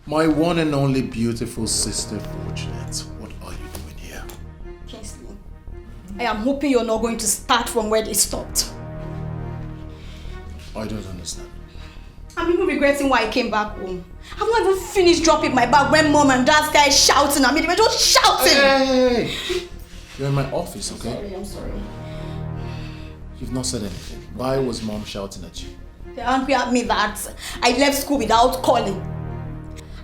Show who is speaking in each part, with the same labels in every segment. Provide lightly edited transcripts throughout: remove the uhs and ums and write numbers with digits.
Speaker 1: My one and only beautiful sister, Fortunate, what are you doing here?
Speaker 2: Kinsley, I am hoping you're not going to start from where they stopped.
Speaker 1: I don't understand.
Speaker 2: I'm even regretting why I came back home. I've not even finished dropping my bag when mom and dad started shouting at me. They were just shouting!
Speaker 1: Hey! You're in my office, okay?
Speaker 2: I'm sorry.
Speaker 1: You've not said anything. Why was mom shouting at you?
Speaker 2: They're angry at me that I left school without calling.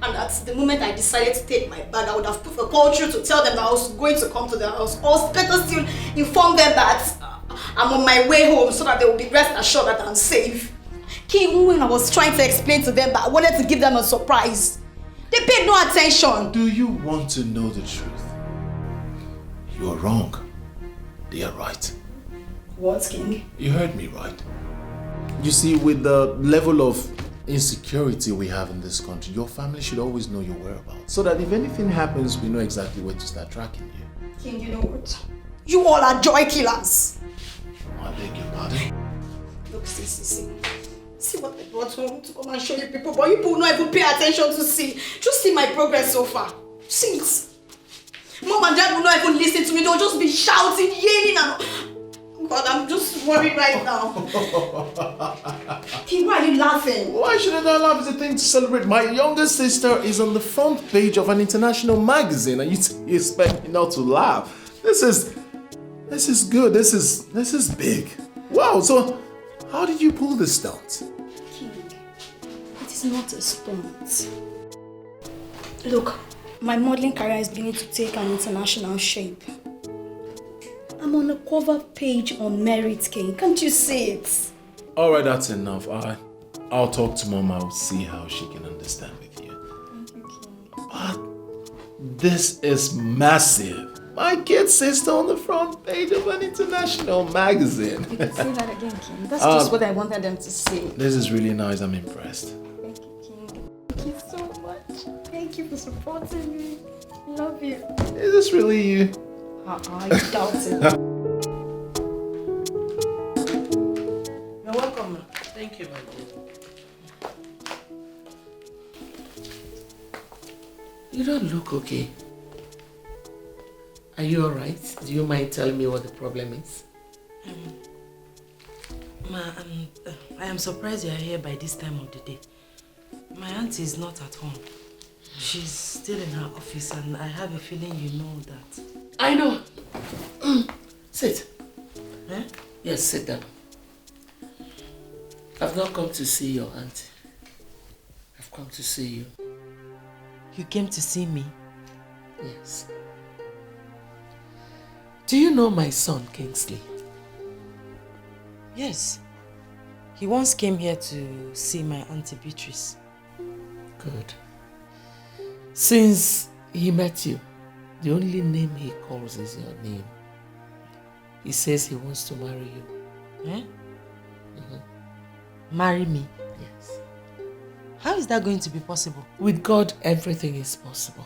Speaker 2: And that the moment I decided to take my bag, I would have put a call through to tell them that I was going to come to their house. Or better still, inform them that I'm on my way home so that they will be rest assured that I'm safe. Even when I was trying to explain to them that I wanted to give them a surprise, they paid no attention.
Speaker 1: Do you want to know the truth? You are wrong. They are right.
Speaker 2: What, King?
Speaker 1: You heard me right. You see, with the level of insecurity we have in this country, your family should always know your whereabouts. So that if anything happens, we know exactly where to start tracking you.
Speaker 2: King, you know what? You all are joy killers.
Speaker 1: I beg your pardon?
Speaker 2: Look, see. See what I brought home to come and show you people, but you people don't even pay attention to see. Just see my progress so far. See it. Mom and dad will not even listen to me. They'll just be shouting, yelling and... God, I'm just worried right now. King, why are you laughing?
Speaker 1: Why shouldn't I laugh? It's a thing to celebrate. My younger sister is on the front page of an international magazine and you expect me not to laugh. This is good. This is big. Wow, so how did you pull this stunt?
Speaker 2: King, it is not a stunt. Look, my modeling career is beginning to take an international shape. I'm on a cover page on Merit, King. Can't you see it?
Speaker 1: Alright, that's enough. I'll talk to Mom. I'll see how she can understand with you.
Speaker 2: Thank you, King.
Speaker 1: But this is massive. My kid sister on the front page of an international magazine.
Speaker 2: You can say that again, King. That's just what I wanted them to see.
Speaker 1: This is really nice. I'm impressed.
Speaker 2: Thank you, King. Thank you so much. Thank you for supporting me. Love you.
Speaker 1: Is this really you?
Speaker 2: I doubt it.
Speaker 3: You're welcome. Thank you, my dear. You don't look okay. Are you alright? Do you mind telling me what the problem is?
Speaker 4: I am surprised you are here by this time of the day. My auntie is not at home. She's still in her office and I have a feeling you know that.
Speaker 3: I know. Sit.
Speaker 4: Eh?
Speaker 3: Yes, sit down. I've not come to see your auntie. I've come to see you.
Speaker 4: You came to see me?
Speaker 3: Yes. Do you know my son, Kinsley?
Speaker 4: Yes. He once came here to see my Aunt Beatrice.
Speaker 3: Good. Since he met you, the only name he calls is your name. He says he wants to marry you.
Speaker 4: Eh? Marry me?
Speaker 3: Yes.
Speaker 4: How is that going to be possible?
Speaker 3: With God, everything is possible.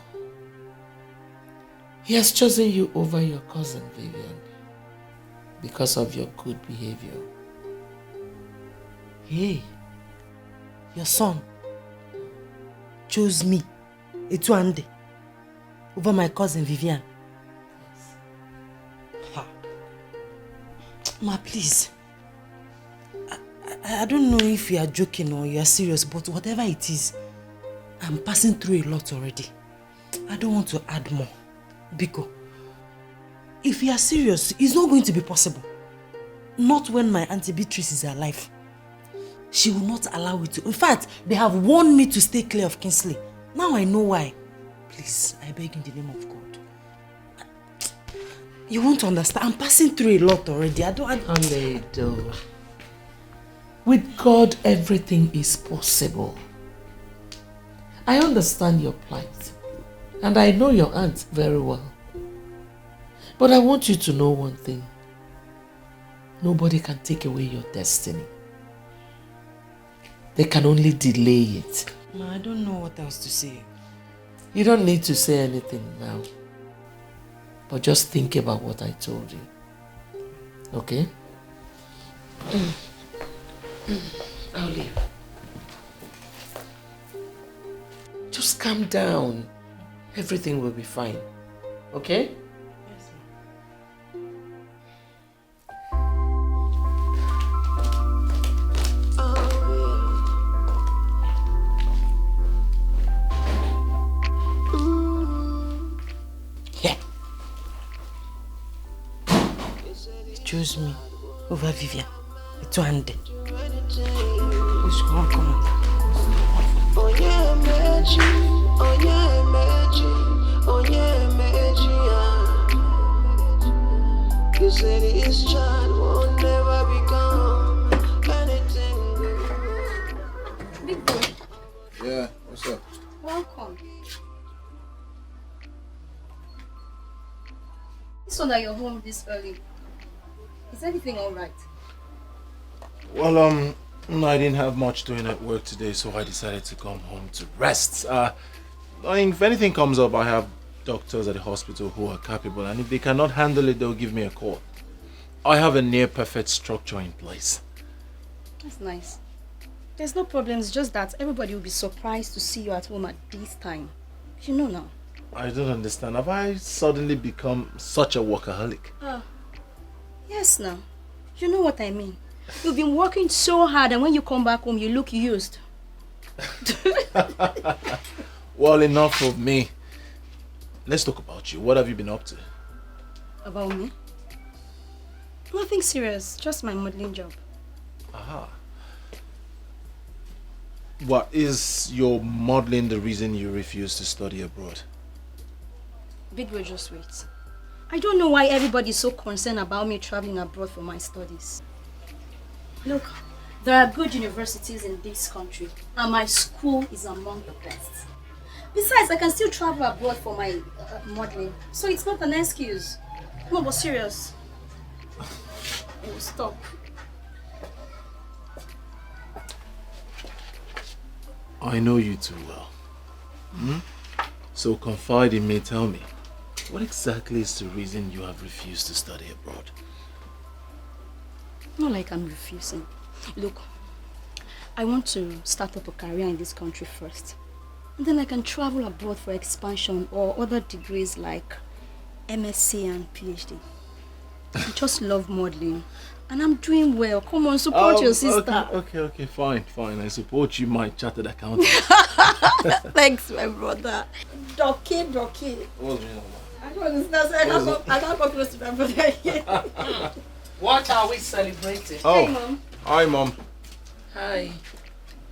Speaker 3: He has chosen you over your cousin, Vivian, because of your good behavior.
Speaker 4: Hey, your son chose me, Etuande, over my cousin Vivian.
Speaker 3: Yes.
Speaker 4: Ha. Ma, please. I don't know if you are joking or you are serious, but whatever it is, I'm passing through a lot already. I don't want to add more. Biko, if you are serious, it's not going to be possible. Not when my Aunt Beatrice is alive. She will not allow it to. In fact, they have warned me to stay clear of Kinsley. Now I know why. Please, I beg in the name of God. You won't understand. I'm passing through a lot already.
Speaker 3: Oledo. With God, everything is possible. I understand your plight. And I know your aunt very well. But I want you to know one thing. Nobody can take away your destiny. They can only delay it.
Speaker 4: Ma, I don't know what else to say.
Speaker 3: You don't need to say anything now. But just think about what I told you. Okay? I'll leave. Just calm down. Everything will be fine. Okay?
Speaker 4: Yes,
Speaker 3: Yeah.
Speaker 4: Choose me over Vivian. It's one day. Push, come on, come on.
Speaker 5: Oh yeah, magic. Oh yeah, magic. Oh yeah, magic. You said this child will never become anything good.
Speaker 2: Big boy,
Speaker 1: Yeah, what's up?
Speaker 2: welcome. It's one that you're home this early. Is everything alright?
Speaker 1: Well, no, I didn't have much doing at work today, so I decided to come home to rest. I mean, if anything comes up, I have doctors at the hospital who are capable, and if they cannot handle it, they'll give me a call. I have a near-perfect structure in place.
Speaker 2: That's nice. There's no problems, just that everybody will be surprised to see you at home at this time. You know now.
Speaker 1: I don't understand. Have I suddenly become such a workaholic?
Speaker 2: Yes, now. You know what I mean. You've been working so hard, and when you come back home, you look used.
Speaker 1: Well, enough of me. Let's talk about you. What have you been up to?
Speaker 2: About me? Nothing serious, just my modeling job.
Speaker 1: Aha. What, is your modeling the reason you refuse to study abroad?
Speaker 2: Big boy, just wait. I don't know why everybody is so concerned about me traveling abroad for my studies. Look, there are good universities in this country, and my school is among the best. Besides, I can still travel abroad for my modeling, so it's not an excuse. No, but serious. Oh, stop.
Speaker 1: I know you too well. So confide in me, tell me, what exactly is the reason you have refused to study abroad?
Speaker 2: Not like I'm refusing. Look, I want to start up a career in this country first. And then I can travel abroad for expansion or other degrees like MSc and PhD. I just love modeling. And I'm doing well. Come on, support your sister.
Speaker 1: Okay, fine. I support you, my chartered accountant.
Speaker 2: Thanks, my brother. Dikeh.
Speaker 1: What's going on?
Speaker 2: I don't understand. I can't go close to my brother.
Speaker 3: What are we celebrating?
Speaker 1: Oh,
Speaker 2: Hey, Mom.
Speaker 1: hi, Mom.
Speaker 3: Hi.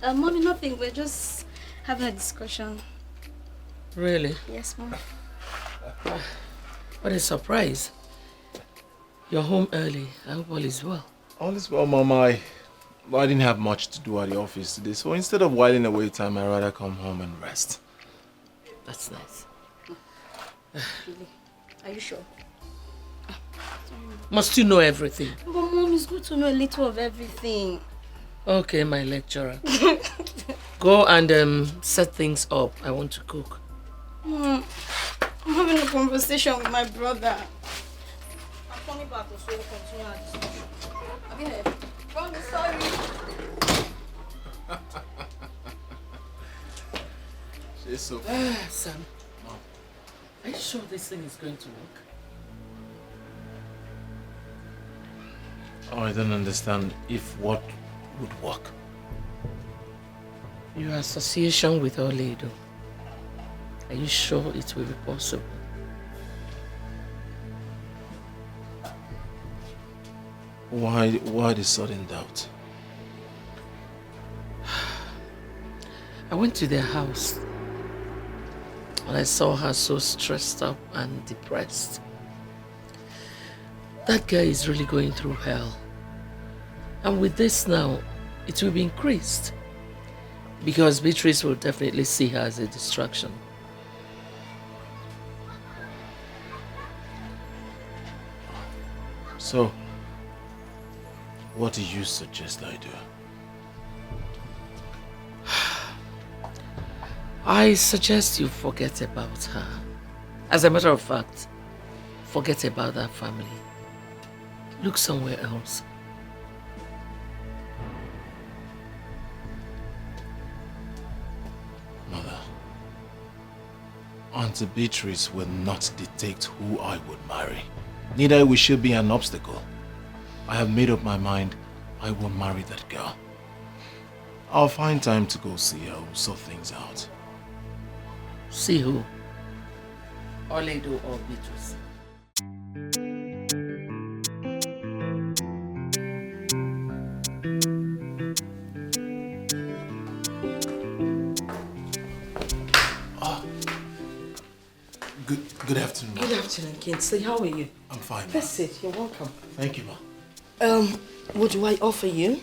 Speaker 2: Mommy, nothing. We're just having a discussion.
Speaker 3: Really?
Speaker 2: Yes, Mom.
Speaker 3: What a surprise. You're home early. I hope all is well.
Speaker 1: All is well, Mom. I didn't have much to do at the office today, so instead of whiling away time, I'd rather come home and rest.
Speaker 3: That's nice.
Speaker 2: Really? Are you sure?
Speaker 3: Must you know everything?
Speaker 2: But Mom, it's good to know a little of everything.
Speaker 3: Okay, my lecturer. Go and set things up. I want to cook.
Speaker 2: Mom, I'm having a conversation with my brother. I'm coming back so we'll continue our discussion. Have you heard? Mommy, sorry.
Speaker 1: She's so
Speaker 3: Sam, are you sure this thing is going to work?
Speaker 1: Oh, I don't understand if what would work.
Speaker 3: Your association with Oledo. Are you sure it will be possible?
Speaker 1: Why the sudden doubt?
Speaker 3: I went to their house and I saw her so stressed up and depressed. That guy is really going through hell. And with this now, it will be increased. Because Beatrice will definitely see her as a distraction.
Speaker 1: So, what do you suggest I do?
Speaker 3: I suggest you forget about her. As a matter of fact, forget about that family. Look somewhere else.
Speaker 1: Mother, Aunt Beatrice will not dictate who I would marry. Neither will she be an obstacle. I have made up my mind I will marry that girl. I'll find time to go see her, we'll sort things out.
Speaker 3: See who? Oledo or Beatrice?
Speaker 1: Good afternoon, Ma.
Speaker 3: Good afternoon, Kinsley. How are you?
Speaker 1: I'm fine, Ma.
Speaker 3: That's it. You're welcome.
Speaker 1: Thank you, Ma.
Speaker 3: What do I offer you?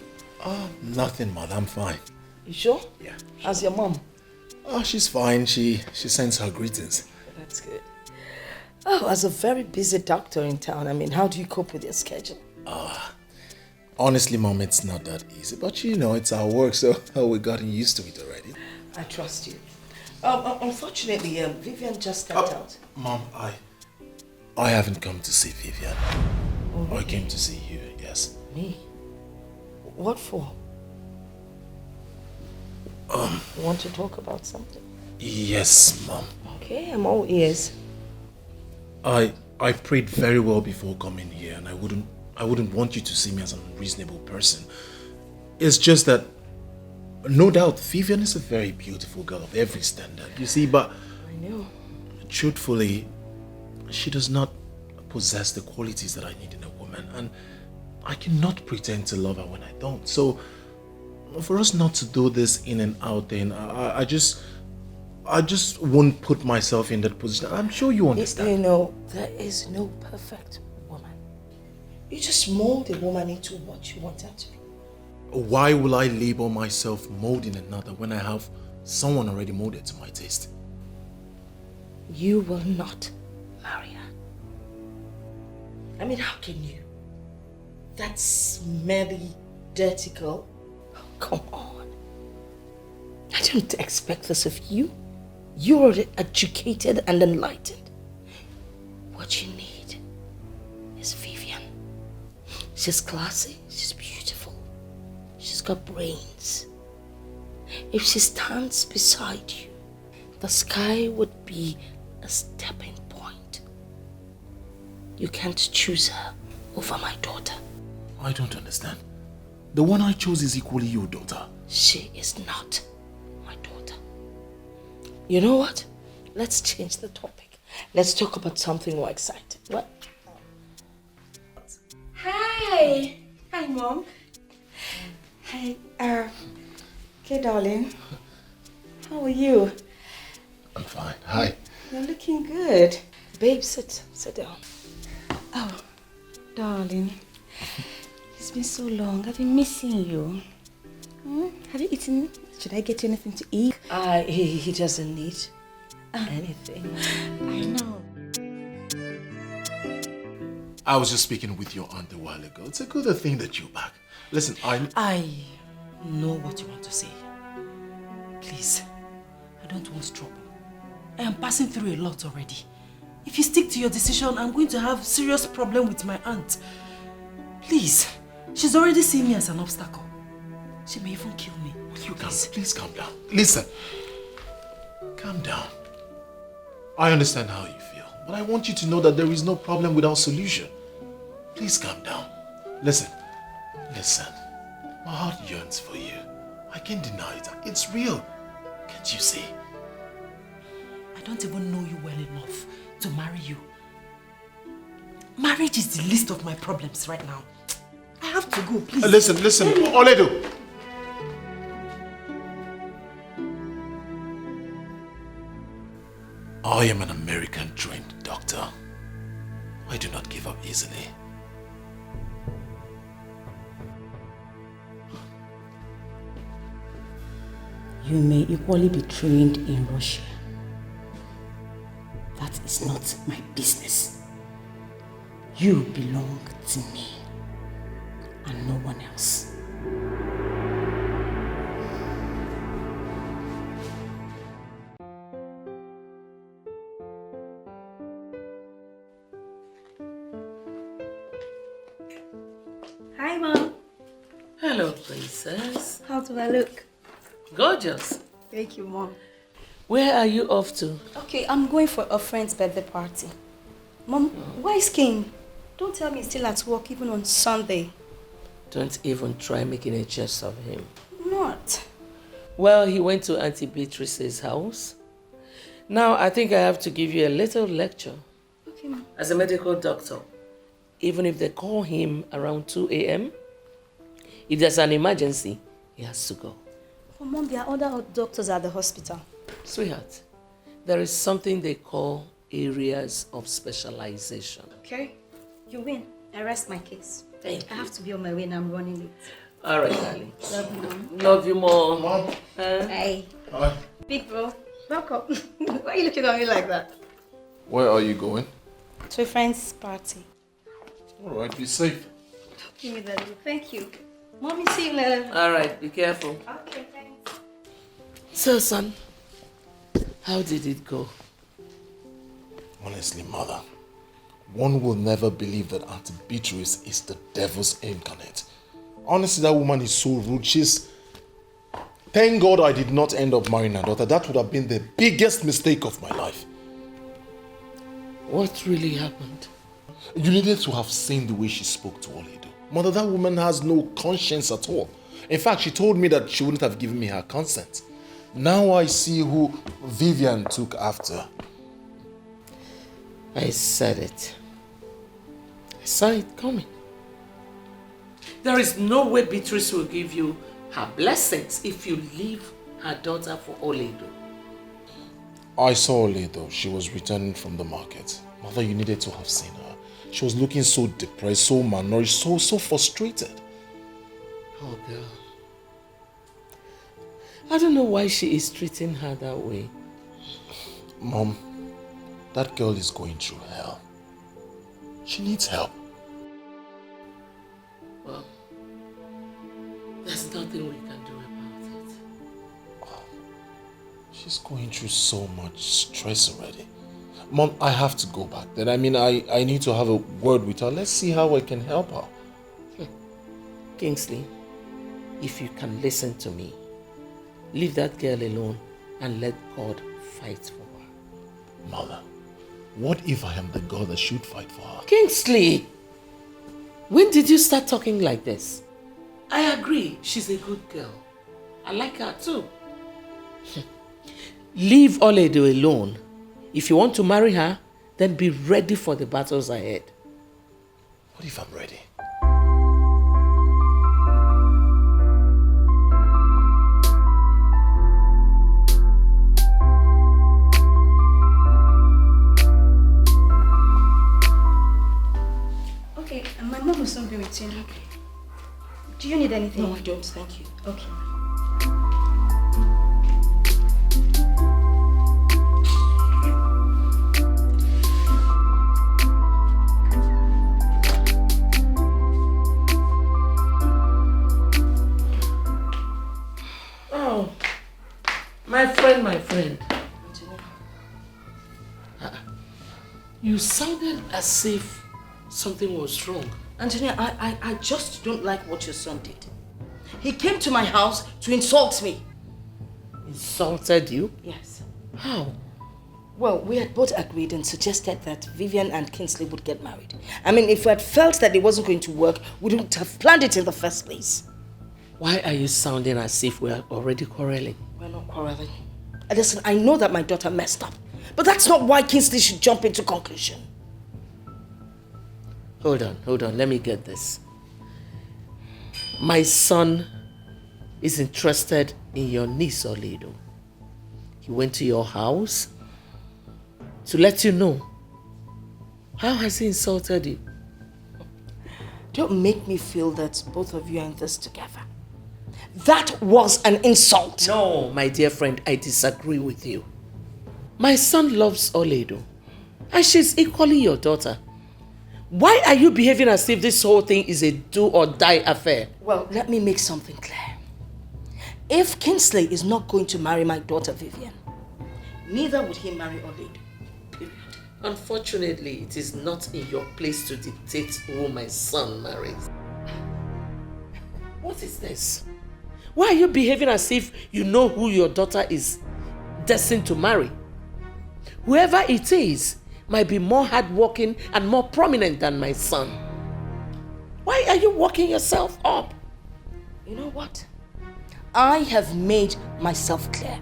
Speaker 1: Nothing, Mother. I'm fine.
Speaker 3: You sure?
Speaker 1: Yeah.
Speaker 3: How's your mom?
Speaker 1: Oh, she's fine. She sends her greetings.
Speaker 3: That's good. Oh, as a very busy doctor in town, I mean, how do you cope with your schedule?
Speaker 1: Honestly, Mom, it's not that easy. But you know, it's our work, so we've gotten used to it already.
Speaker 3: I trust you. Unfortunately, Vivian just stepped out.
Speaker 1: Mom, I haven't come to see Vivian.
Speaker 3: Oh, really?
Speaker 1: I came to see you, yes.
Speaker 3: Me? What for? You want to talk about something?
Speaker 1: Yes, Mom.
Speaker 3: Okay, I'm all ears.
Speaker 1: I prayed very well before coming here, and I wouldn't want you to see me as an unreasonable person. It's just that, no doubt, Vivian is a very beautiful girl of every standard, you see, but
Speaker 3: I know.
Speaker 1: Truthfully, she does not possess the qualities that I need in a woman, and I cannot pretend to love her when I don't. So, for us not to do this in and out thing, I just won't put myself in that position. I'm sure you understand.
Speaker 3: You know, there is no perfect woman. You just mold a woman into what you want her to be.
Speaker 1: Why will I label myself molding another when I have someone already molded to my taste?
Speaker 3: You will not marry her. I mean, how can you? That smelly, dirty girl? Oh, come on. I don't expect this of you. You're already educated and enlightened. What you need is Vivian. She's classy, she's beautiful, she's got brains. If she stands beside you, the sky would be a stepping point. You can't choose her over my daughter.
Speaker 1: I don't understand. The one I chose is equally your daughter.
Speaker 3: She is not my daughter. You know what? Let's change the topic. Let's talk about something more exciting. What?
Speaker 2: Hi. Hi, Mom. Hi. Okay, darling. How are you?
Speaker 1: I'm fine. Hi.
Speaker 2: You're looking good.
Speaker 3: Babe, sit down.
Speaker 2: Oh, darling. It's been so long. I've been missing you. Have you eaten? Should I get you anything to eat?
Speaker 3: He doesn't need anything.
Speaker 2: I know.
Speaker 1: I was just speaking with your aunt a while ago. It's a good thing that you're back. Listen,
Speaker 4: I know what you want to say. Please, I don't want trouble. I am passing through a lot already. If you stick to your decision, I'm going to have serious problem with my aunt. Please, she's already seen me as an obstacle. She may even kill me.
Speaker 1: Please calm down. Listen, calm down. I understand how you feel, but I want you to know that there is no problem without solution. Please calm down. Listen, my heart yearns for you. I can't deny it. It's real. Can't you see?
Speaker 4: I don't even know you well enough to marry you. Marriage is the least of my problems right now. I have to go, please.
Speaker 1: Listen, Oledo. I am an American-trained doctor. I do not give up easily.
Speaker 2: You may equally be trained in Russia. That is not my business. You belong to me and no one else. Hi, Mom.
Speaker 3: Hello, princess.
Speaker 2: How do I look?
Speaker 3: Gorgeous.
Speaker 2: Thank you, Mom.
Speaker 3: Where are you off to?
Speaker 2: Okay, I'm going for a friend's birthday party. Mom, where is King? Don't tell me he's still at work even on Sunday.
Speaker 3: Don't even try making a jest of him.
Speaker 2: Not.
Speaker 3: Well, he went to Aunt Beatrice's house. Now, I think I have to give you a little lecture.
Speaker 2: Okay, Mom.
Speaker 3: As a medical doctor, even if they call him around 2 a.m., if there's an emergency, he has to go.
Speaker 2: But Mom, there are other doctors at the hospital.
Speaker 3: Sweetheart, there is something they call areas of specialization.
Speaker 2: Okay, you win. I rest my case.
Speaker 3: Thank you.
Speaker 2: I have to be on my way and I'm running late.
Speaker 3: All right, darling.
Speaker 2: Love you, Mom.
Speaker 3: Love you more.
Speaker 1: Mom.
Speaker 2: Hey.
Speaker 1: Hi.
Speaker 2: Big bro, welcome. Why are you looking at me like that?
Speaker 1: Where are you going?
Speaker 2: To a friend's party.
Speaker 1: Alright, be safe.
Speaker 2: Give me that. Thank you. Mommy, see you later.
Speaker 3: All right, be careful.
Speaker 2: Okay, thanks.
Speaker 3: So, son, how did it go?
Speaker 1: Honestly, Mother, one will never believe that Aunt Beatrice is the devil's incarnate. Honestly, that woman is so rude. Thank God I did not end up marrying her daughter. That would have been the biggest mistake of my life.
Speaker 3: What really happened?
Speaker 1: You needed to have seen the way she spoke to Oledo. Mother, that woman has no conscience at all. In fact, she told me that she wouldn't have given me her consent. Now I see who Vivian took after.
Speaker 3: I said it. I saw it coming. There is no way Beatrice will give you her blessings if you leave her daughter for Oledo.
Speaker 1: I saw Oledo. She was returning from the market. Mother, you needed to have seen her. She was looking so depressed, so malnourished, so frustrated.
Speaker 3: Oh, girl. I don't know why she is treating her that way.
Speaker 1: Mom, that girl is going through hell. She needs help.
Speaker 3: Well, there's nothing we can do about it.
Speaker 1: She's going through so much stress already. Mom, I have to go back then. I mean, I need to have a word with her. Let's see how I can help her.
Speaker 3: Kinsley, if you can listen to me, leave that girl alone and let God fight for her.
Speaker 1: Mother, what if I am the God that should fight for her?
Speaker 3: Kingsley, when did you start talking like this? I agree, she's a good girl. I like her too. Leave Oledo alone. If you want to marry her, then be ready for the battles ahead.
Speaker 1: What if I'm ready?
Speaker 2: Okay, and my mom will soon be with you. Okay. Do you need anything?
Speaker 4: No, I don't, thank you.
Speaker 2: Okay.
Speaker 3: Oh, my friend. You sounded as if something was wrong.
Speaker 4: Antonia, I just don't like what your son did. He came to my house to insult me.
Speaker 3: Insulted you?
Speaker 4: Yes.
Speaker 3: How?
Speaker 4: Well, we had both agreed and suggested that Vivian and Kinsley would get married. I mean, if we had felt that it wasn't going to work, we wouldn't have planned it in the first place.
Speaker 3: Why are you sounding as if we are already quarreling?
Speaker 4: We're not quarreling. Listen, I know that my daughter messed up, but that's not why Kinsley should jump into conclusion.
Speaker 3: Hold on, let me get this. My son is interested in your niece, Oledo. He went to your house to let you know. How has he insulted you?
Speaker 4: Don't make me feel that both of you are in this together. That was an insult.
Speaker 3: No, my dear friend, I disagree with you. My son loves Oledo, and she's equally your daughter. Why are you behaving as if this whole thing is a do-or-die affair?
Speaker 4: Well, let me make something clear. If Kinsley is not going to marry my daughter Vivian, neither would he marry Oledo. Period.
Speaker 3: Unfortunately, it is not in your place to dictate who my son marries. What is this? Why are you behaving as if you know who your daughter is destined to marry. Whoever it is might be more hardworking and more prominent than my son. Why are you working yourself up?
Speaker 2: You know what? I have made myself clear.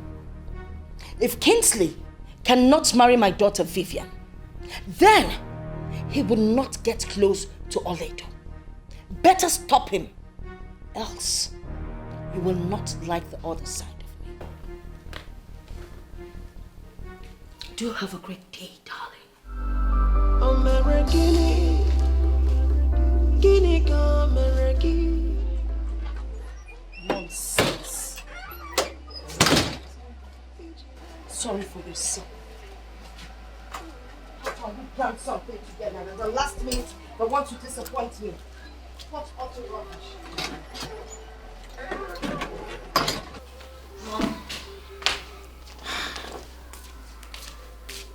Speaker 2: If Kinsley cannot marry my daughter Vivian, then he will not get close to Oledo. Better stop him, else you will not like the other side of me. Do have a great day, darling.
Speaker 5: American, Guinea, American.
Speaker 2: Nonsense. Sorry for your son. How can we plan something together and at the last minute they want to disappoint me? What utter rubbish. Mom.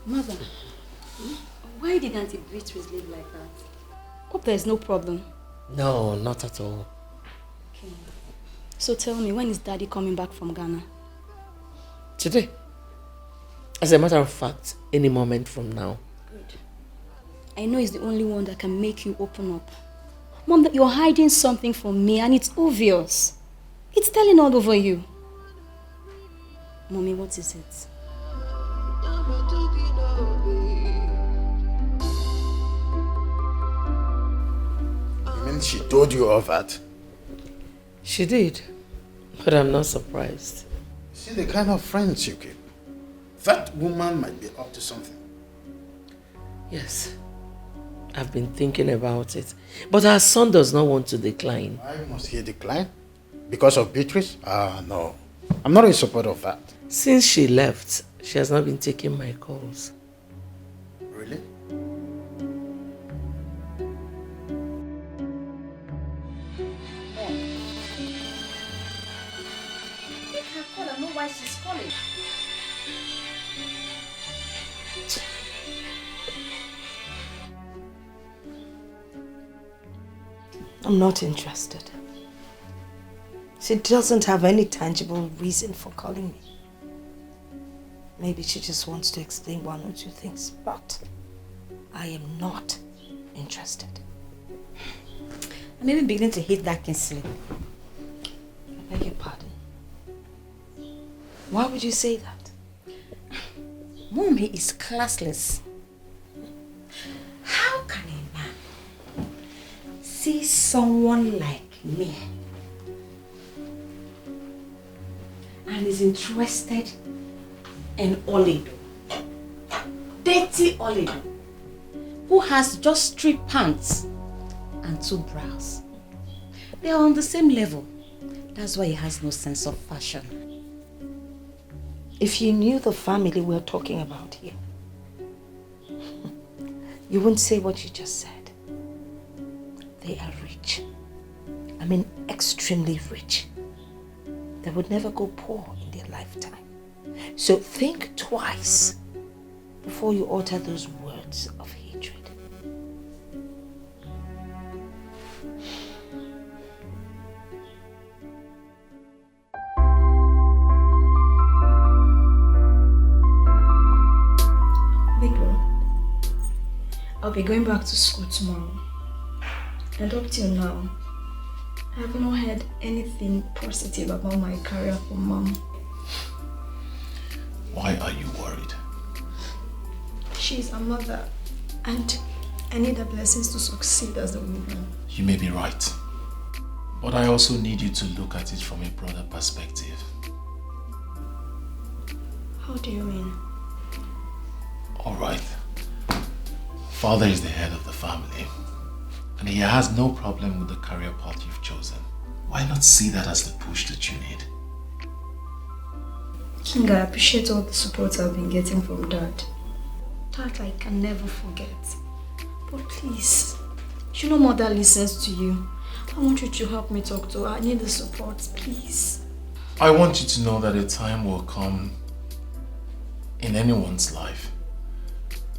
Speaker 2: Mother, why did Aunt Beatrice live like that? Hope there's no problem.
Speaker 3: No, not at all.
Speaker 2: Okay. So tell me, when is Daddy coming back from Ghana?
Speaker 3: Today. As a matter of fact, any moment from now.
Speaker 2: Good. I know he's the only one that can make you open up. Mom, that you're hiding something from me and it's obvious. It's telling all over you. Mommy, what is it?
Speaker 1: You mean she told you all that?
Speaker 3: She did, but I'm not surprised.
Speaker 1: See the kind of friends you keep. That woman might be up to something.
Speaker 3: Yes, I've been thinking about it. But our son does not want to decline.
Speaker 1: Why must he decline? Because of Beatrice? No. I'm not in support of that.
Speaker 3: Since she left, she has not been taking my calls.
Speaker 1: Really?
Speaker 2: Take her call and know why she's calling.
Speaker 4: I'm not interested. She doesn't have any tangible reason for calling me. Maybe she just wants to explain one or two things, but I am not interested.
Speaker 2: I'm even beginning to hate that Kinsley.
Speaker 4: I beg your pardon. Why would you say that?
Speaker 2: Mom, he is classless. How can a man see someone like me and is interested in Oledo, dirty Oledo, who has just 3 pants and 2 bras? They are on the same level. That's why he has no sense of fashion.
Speaker 4: If you knew the family we're talking about here, you wouldn't say what you just said. They are rich. I mean, extremely rich. They would never go poor in their lifetime. So think twice before you utter those words of hatred.
Speaker 2: I'll be going back to school tomorrow. And up till now, I have not heard anything positive about my career from Mom.
Speaker 1: Why are you worried?
Speaker 2: She's a mother, and I need her blessings to succeed as a woman.
Speaker 1: You may be right. But I also need you to look at it from a broader perspective.
Speaker 2: How do you mean?
Speaker 1: Alright. Father is the head of the family, and he has no problem with the career path you've chosen. Why not see that as the push that you need?
Speaker 2: King, I appreciate all the support I've been getting from Dad. That I can never forget. But please, you know Mother listens to you. I want you to help me talk to her. I need the support, please.
Speaker 1: I want you to know that a time will come in anyone's life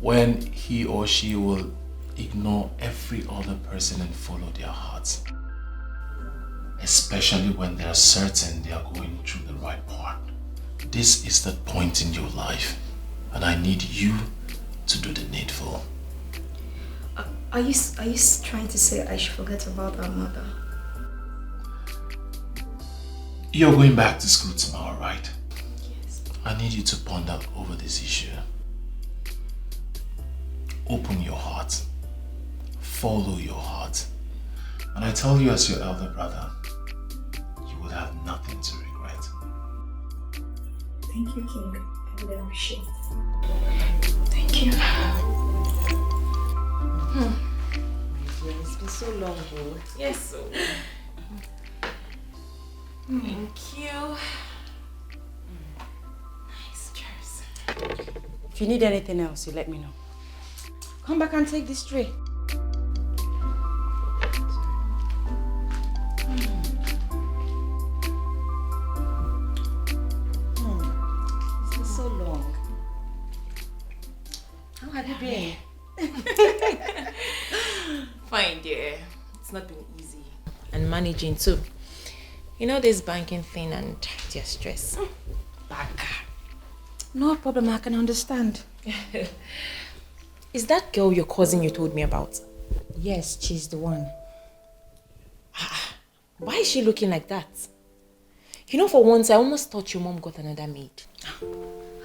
Speaker 1: when he or she will ignore every other person and follow their hearts. Especially when they are certain they are going through the right path. This is the point in your life, and I need you to do the needful.
Speaker 2: Are you trying to say I should forget about our mother?
Speaker 1: You're going back to school tomorrow, right?
Speaker 2: Yes.
Speaker 1: I need you to ponder over this issue. Open your heart. Follow your heart. And I tell you as your elder brother, you will have nothing to regret.
Speaker 2: Thank you, King. I really appreciate it. Thank you.
Speaker 4: It's been so long, bro.
Speaker 6: Yes, so. Thank you. Nice chairs.
Speaker 4: If you need anything else, you let me know. Come back and take this tray. It's been so long. How have you been?
Speaker 6: Fine, dear. It's not been easy. And managing too. You know this banking thing and their stress. Banker.
Speaker 4: No problem, I can understand.
Speaker 6: Is that girl your cousin you told me about?
Speaker 4: Yes, she's the one.
Speaker 6: Why is she looking like that? You know, for once, I almost thought your mom got another maid.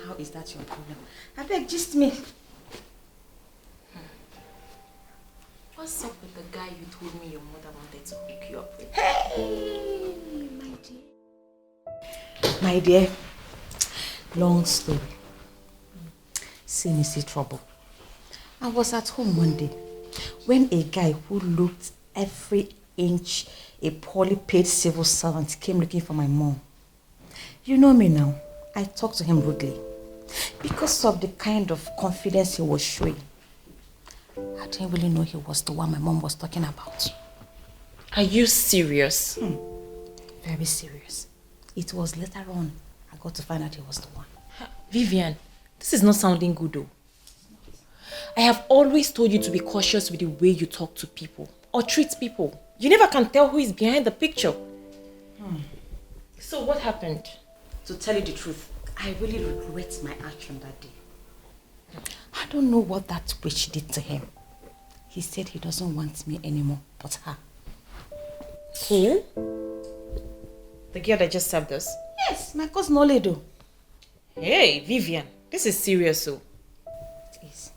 Speaker 4: How is that your problem? I beg, just me.
Speaker 6: What's up with the guy you told me your mother wanted to hook you up with?
Speaker 4: Hey, my dear. Long story. See trouble. I was at home one day when a guy who looked every inch a poorly paid civil servant came looking for my mom. You know me now. I talked to him rudely because of the kind of confidence he was showing. I didn't really know he was the one my mom was talking about.
Speaker 6: Are you serious?
Speaker 4: Very serious. It was later on I got to find out he was the one.
Speaker 6: Vivian, this is not sounding good though. I have always told you to be cautious with the way you talk to people or treat people. You never can tell who is behind the picture. So what happened?
Speaker 4: To tell you the truth, I really regret my action that day. I don't know what that witch did to him. He said he doesn't want me anymore, but her.
Speaker 6: Who? The girl that just served us?
Speaker 4: Yes, my cousin Oledo.
Speaker 6: Hey, Vivian, this is serious, so.
Speaker 4: It is.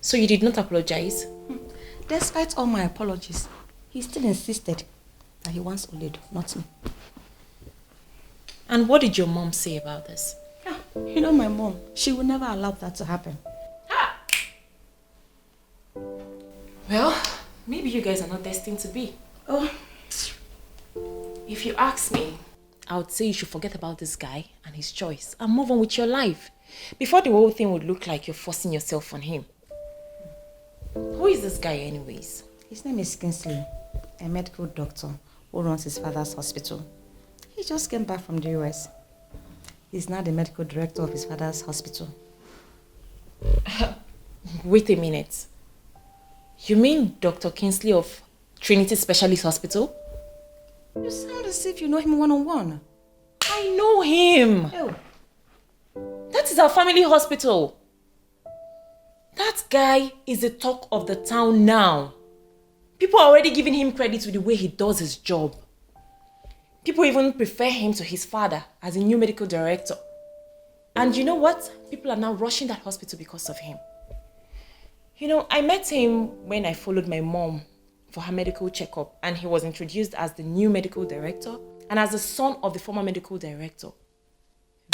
Speaker 6: So you did not apologize?
Speaker 4: Despite all my apologies, he still insisted that he wants Oledo, not me.
Speaker 6: And what did your mom say about this?
Speaker 4: Yeah, you know my mom, she would never allow that to happen.
Speaker 6: Well, maybe you guys are not destined to be.
Speaker 4: Oh.
Speaker 6: If you ask me, I would say you should forget about this guy and his choice and move on with your life before the whole thing would look like you're forcing yourself on him. Who is this guy anyways?
Speaker 4: His name is Kinsley, a medical doctor who runs his father's hospital. He just came back from the US. He's now the medical director of his father's hospital.
Speaker 6: Wait a minute. You mean Dr. Kinsley of Trinity Specialist Hospital?
Speaker 4: You sound as if you know him one-on-one.
Speaker 6: I know him.
Speaker 4: Oh.
Speaker 6: That is our family hospital. That guy is the talk of the town now. People are already giving him credit with the way he does his job. People even prefer him to his father as a new medical director. And you know what? People are now rushing that hospital because of him. You know, I met him when I followed my mom for her medical checkup, and he was introduced as the new medical director and as the son of the former medical director.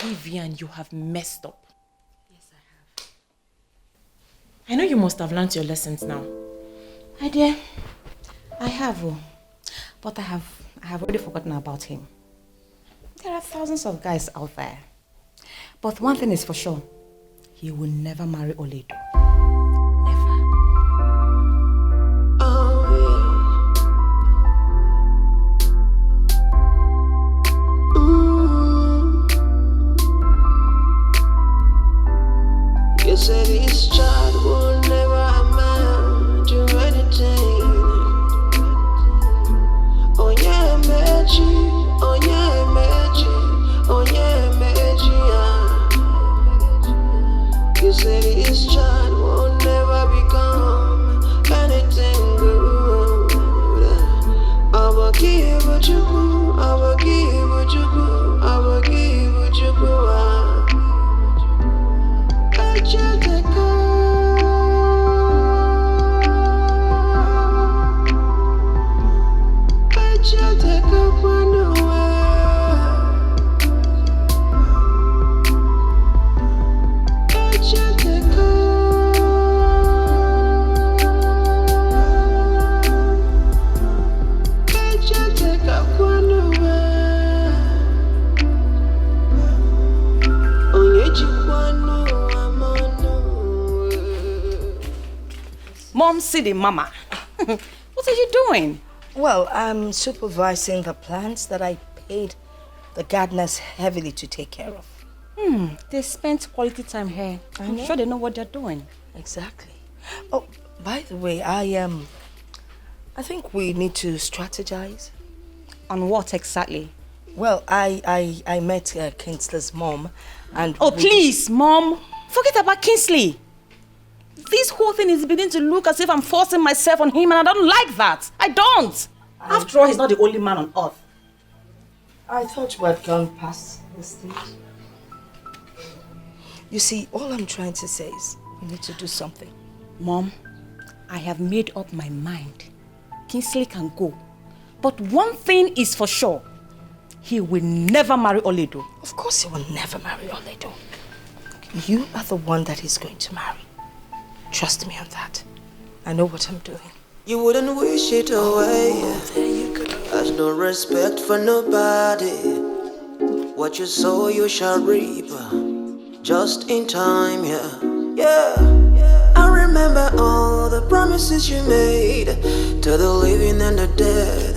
Speaker 6: Vivian, you have messed up.
Speaker 4: Yes, I have.
Speaker 6: I know you must have learned your lessons now.
Speaker 4: My dear, I have, but I have already forgotten about him. There are thousands of guys out there. But one thing is for sure, he will never marry Oledo. Never.
Speaker 5: You said this child will never amount to anything. Oh yeah, magic. Oh yeah, magic. Oh yeah, magic. You say this child will never become anything good. I will give what you go, I will give what you go, I will give what you go. I just take up one away.
Speaker 7: Mom, city mama. What are you doing?
Speaker 2: Well, I'm supervising the plants that I paid the gardeners heavily to take care of.
Speaker 7: They spent quality time here. I'm sure they know what they're doing.
Speaker 2: Exactly. Oh, by the way, I think we need to strategize.
Speaker 7: On what exactly?
Speaker 2: Well, I met Kinsley's mom and...
Speaker 7: Oh, please, Mom. Forget about Kinsley. This whole thing is beginning to look as if I'm forcing myself on him, and I don't like that. I don't. After all, he's not the only man on earth.
Speaker 2: I thought we had gone past the stage. You see, all I'm trying to say is we need to do something.
Speaker 7: Mom, I have made up my mind. Kinsley can go. But one thing is for sure. He will never marry Oledo.
Speaker 2: Of course he will never marry Oledo. You are the one that he's going to marry. Trust me on that. I know what I'm doing.
Speaker 5: You wouldn't wish it away.
Speaker 2: Oh, there you go.
Speaker 5: Has no respect for nobody. What you sow you shall reap. Just in time, yeah. I remember all the promises you made to the living and the dead.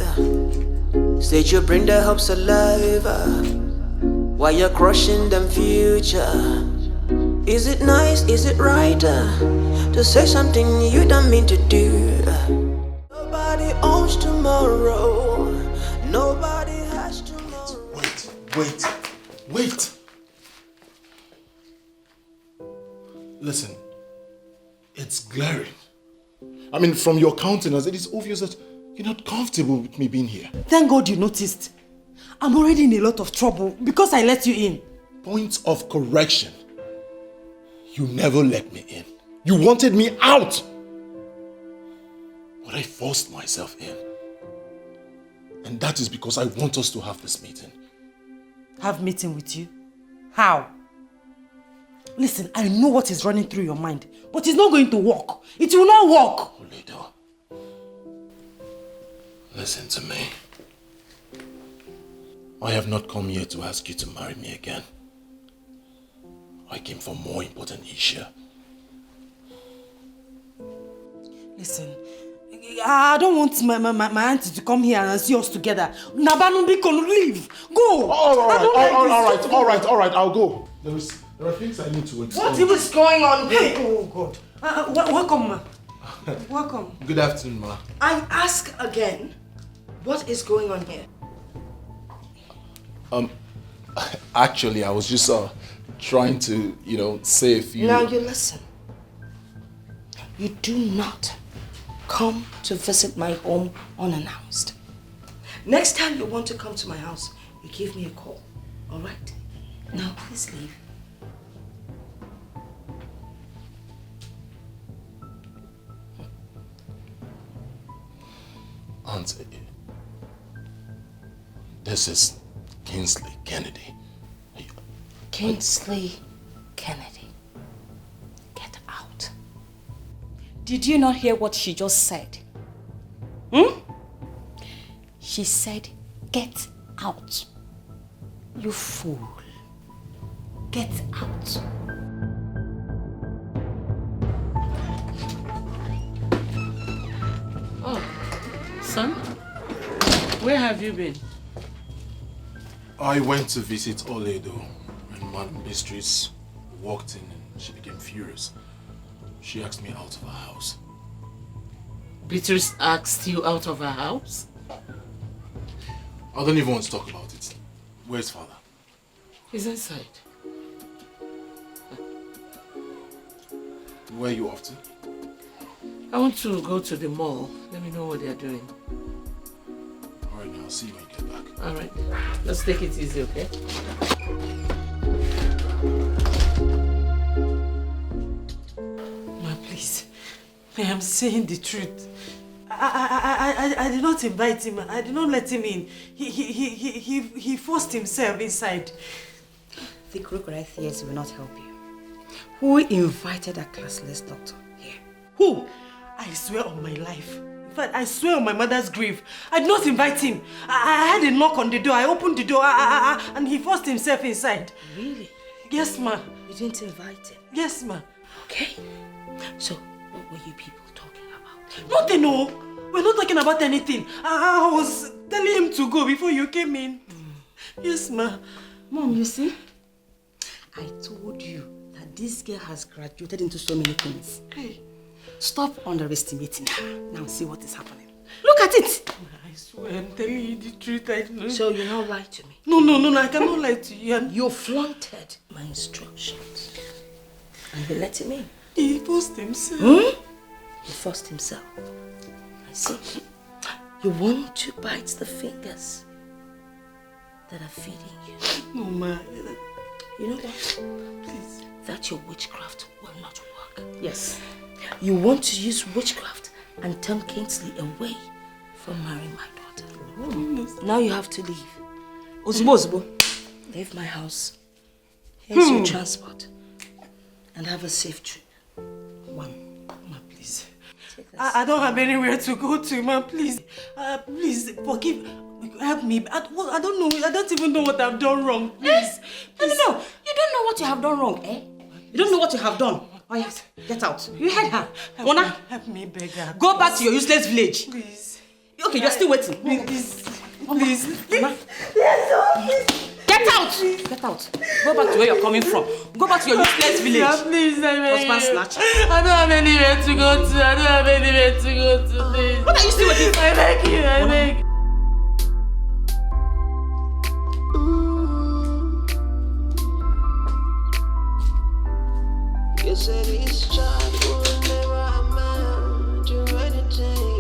Speaker 5: Said you bring their hopes alive while you're crushing them future. Is it nice, is it right to say something you don't mean to do? Nobody owns tomorrow. Nobody has tomorrow.
Speaker 1: Wait. Listen, it's glaring. I mean, from your countenance, it is obvious that you're not comfortable with me being here.
Speaker 4: Thank God you noticed. I'm already in a lot of trouble because I let you in.
Speaker 1: Point of correction. You never let me in. You wanted me out. But I forced myself in. And that is because I want us to have this meeting.
Speaker 4: Have meeting with you? How? Listen, I know what is running through your mind, but it's not going to work. It will not work.
Speaker 1: Oledo, listen to me. I have not come here to ask you to marry me again. I came for more important issue.
Speaker 4: Listen, I don't want my auntie to come here and see us together. Nabanumbi can leave. Go.
Speaker 1: All right. I'll go. There are things I need to explain.
Speaker 4: What is going on? Hey, oh God. Welcome, ma. Welcome.
Speaker 1: Good afternoon, ma.
Speaker 2: I ask again, what is going on here?
Speaker 1: Actually, I was just trying to, say a few...
Speaker 2: Now you listen. You do not come to visit my home unannounced. Next time you want to come to my house, you give me a call. All right? Now please leave.
Speaker 1: Auntie, this is Kinsley Kennedy.
Speaker 2: Kinsley Kennedy. Get out.
Speaker 7: Did you not hear what she just said? She said, get out. You fool. Get out.
Speaker 3: Oh, son, where have you been?
Speaker 1: I went to visit Oledo, and Aunt Beatrice walked in and she became furious. She asked me out of her house.
Speaker 3: Beatrice asked you out of her house?
Speaker 1: I don't even want to talk about it. Where's father?
Speaker 3: He's inside.
Speaker 1: Where are you off to?
Speaker 3: I want to go to the mall. Let me know what they're doing.
Speaker 1: Alright, now I'll see you when you get back.
Speaker 3: Alright. Let's take it easy, okay?
Speaker 4: Ma, please. I am saying the truth. I did not invite him. I did not let him in. He forced himself inside.
Speaker 7: The crocodile tears will not help you. Who invited that classless doctor here?
Speaker 4: Who? I swear on my life. In fact, I swear on my mother's grave. I did not invite him. I had a knock on the door. I opened the door and he forced himself inside.
Speaker 7: Really?
Speaker 4: Yes, ma.
Speaker 7: You didn't invite him?
Speaker 4: Yes, ma.
Speaker 7: Okay. So, what were you people talking about?
Speaker 4: Nothing, no. We're not talking about anything. I was telling him to go before you came in. Yes, ma.
Speaker 7: Mom, you see? I told you that this girl has graduated into so many things.
Speaker 4: Hey.
Speaker 7: Stop underestimating her. Now see what is happening. Look at it!
Speaker 4: I swear, I'm telling you the truth. I know.
Speaker 7: So you now lie to me?
Speaker 4: No, I cannot lie to you.
Speaker 7: You flaunted my instructions. And you let him in.
Speaker 4: He forced himself.
Speaker 7: He forced himself. I see. You want to bite the fingers that are feeding you.
Speaker 4: No, ma.
Speaker 7: You know what?
Speaker 4: Please.
Speaker 7: That your witchcraft will not work. Yes. You want to use witchcraft and turn Kinsley away from marrying my daughter. Now you have to leave. Ozbo. Leave my house. Here's your transport. And have a safe trip. One.
Speaker 4: Ma, please. I don't have anywhere to go to, ma. Please. Please, forgive. Help me. I don't know. I don't even know what I've done wrong. Please.
Speaker 7: No. You don't know what you have done wrong, eh? You don't know what you have done. Oh yes, get out. You heard her. Mona,
Speaker 4: help me, beggar.
Speaker 7: Go back to your useless village.
Speaker 4: Please.
Speaker 7: Okay, you're still waiting.
Speaker 4: Please.
Speaker 7: Mona. Get out! Get out. Go back to where you're coming from. Go back to your useless village.
Speaker 4: Please, I beg you.
Speaker 7: Husband snatch.
Speaker 4: I don't have anywhere to go to. Please.
Speaker 7: What are you still waiting for?
Speaker 4: I beg you, I beg.
Speaker 5: You said this child will never amount to anything.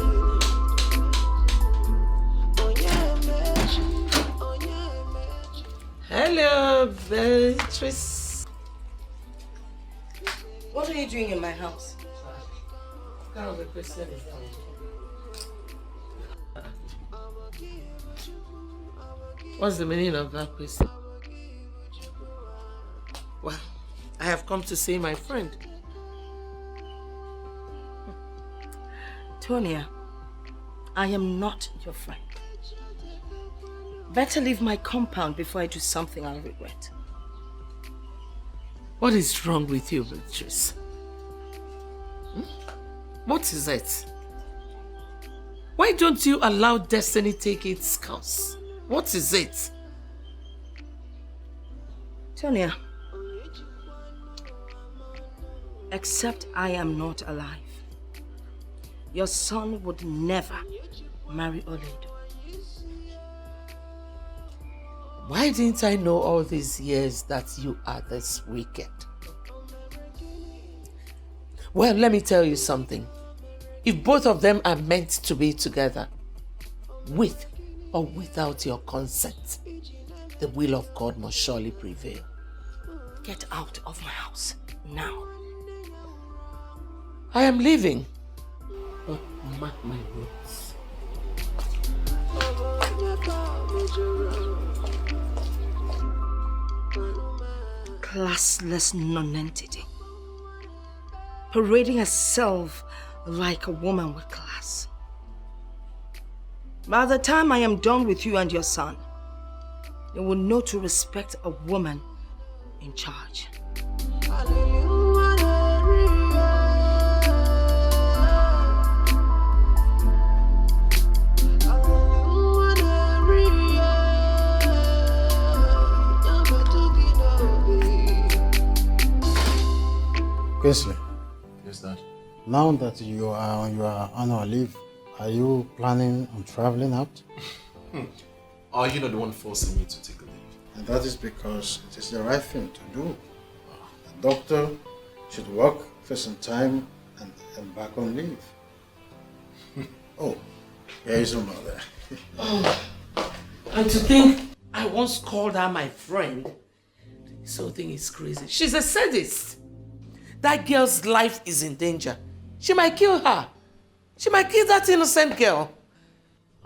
Speaker 3: Hello, Beatrice.
Speaker 7: What are you doing in my house?
Speaker 3: What's the meaning of that question? Well, I have come to see my friend.
Speaker 7: Tonia, I am not your friend. Better leave my compound before I do something I'll regret.
Speaker 3: What is wrong with you, Beatrice? What is it? Why don't you allow destiny take its course? What is it?
Speaker 7: Tonia, except I am not alive, your son would never marry Oledo.
Speaker 3: Why didn't I know all these years that you are this wicked? Well, let me tell you something. If both of them are meant to be together, with or without your consent, the will of God must surely prevail.
Speaker 7: Get out of my house now.
Speaker 3: I am leaving. But mark my words.
Speaker 7: Classless nonentity, parading herself like a woman with class. By the time I am done with you and your son, you will know to respect a woman in charge.
Speaker 8: Kinsley.
Speaker 1: Yes, Dad.
Speaker 8: Now that you are on your annual leave, are you planning on traveling out?
Speaker 1: Are you not the one forcing me to take a leave?
Speaker 8: And that is because it is the right thing to do. The doctor should work after some time and back on leave. Oh, here is your mother.
Speaker 3: And to think I once called her my friend. This whole thing is crazy. She's a sadist. That girl's life is in danger. She might kill her. She might kill that innocent girl.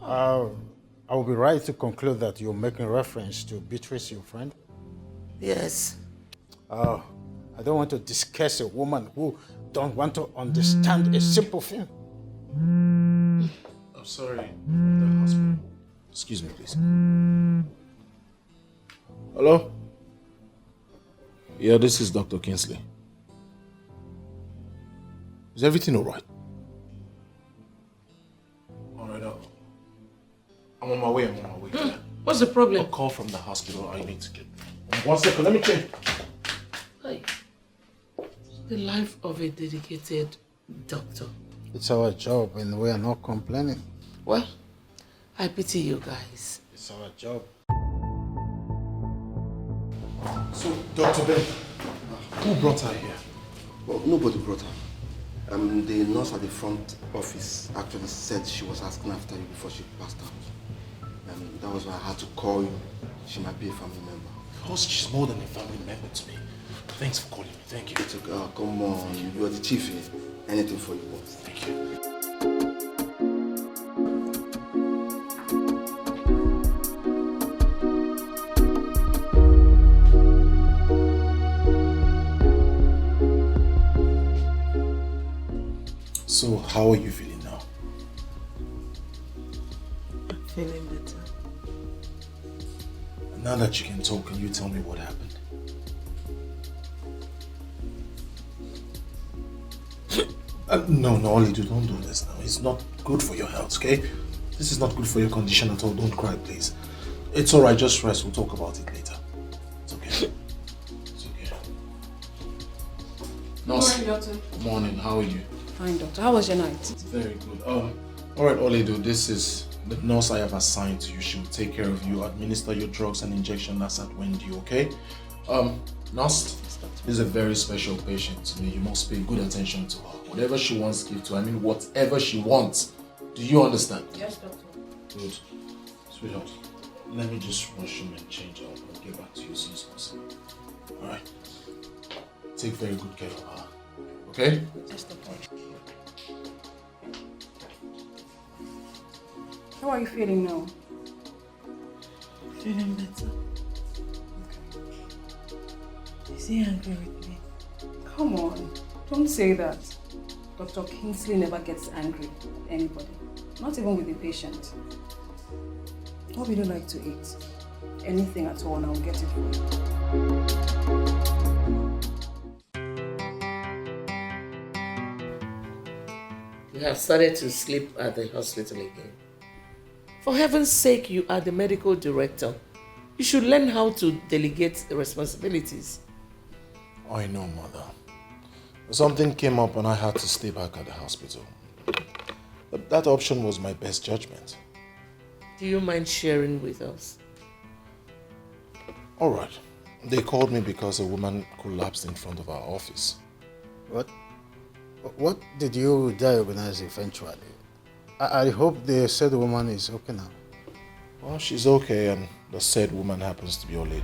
Speaker 8: I will be right to conclude that you're making reference to Beatrice, your friend.
Speaker 3: Yes.
Speaker 8: I don't want to discuss a woman who don't want to understand a simple thing.
Speaker 1: I'm sorry, the hospital. Excuse me, please. Hello? Yeah, this is Dr. Kinsley. Is everything alright? Alright, I'm on my way, Yeah.
Speaker 3: What's the problem?
Speaker 1: A call from the hospital, I need to get. 1 second, let me check.
Speaker 3: Hey. The life of a dedicated doctor.
Speaker 8: It's our job and we are not complaining.
Speaker 3: Well, I pity you guys.
Speaker 8: It's our job.
Speaker 1: So, Dr. Ben, who brought her here?
Speaker 9: Well, nobody brought her. The nurse at the front office actually said she was asking after you before she passed out. That was why I had to call you. She might be a family member.
Speaker 1: Because she's more than a family member to me. Thanks for calling me. Thank you.
Speaker 9: It's okay. Come on. You're the chief here. Anything for you, boss.
Speaker 1: Thank you. So, how are you feeling now?
Speaker 3: I'm feeling better.
Speaker 1: Now that you can talk, can you tell me what happened? No, Oledo, don't do this now. It's not good for your health, okay? This is not good for your condition at all. Don't cry, please. It's alright, just rest. We'll talk about it later. It's okay. It's okay. Nurse.
Speaker 10: Good morning, doctor.
Speaker 1: Good morning. How are you?
Speaker 10: Fine, doctor. How was your night?
Speaker 1: Very good. Alright, Oledo, this is the nurse I have assigned to you. She will take care of you, administer your drugs and injection as at when due, okay? Nurse, this is a very special patient to me. You must pay good attention to her. Whatever she wants, give to her. I mean, whatever she wants. Do you understand?
Speaker 10: Yes, doctor.
Speaker 1: Good. Sweetheart, let me just rush him and change out. I'll get back to you as soon as possible. Alright? Take very good care of her. Okay?
Speaker 10: Yes, doctor. How are you feeling now?
Speaker 3: Feeling better. Is he angry with me?
Speaker 10: Come on. Don't say that. Dr. Kinsley never gets angry with anybody. Not even with the patient. What would you like to eat? Anything at all and I'll get it for you.
Speaker 3: You have started to sleep at the hospital again. For heaven's sake, you are the medical director. You should learn how to delegate the responsibilities.
Speaker 1: I know, Mother. Something came up and I had to stay back at the hospital. But that option was my best judgment.
Speaker 3: Do you mind sharing with us?
Speaker 1: Alright. They called me because a woman collapsed in front of our office.
Speaker 8: What did you diagnose eventually? I hope the said woman is okay now.
Speaker 1: Well, she's okay and the said woman happens to be Oledo.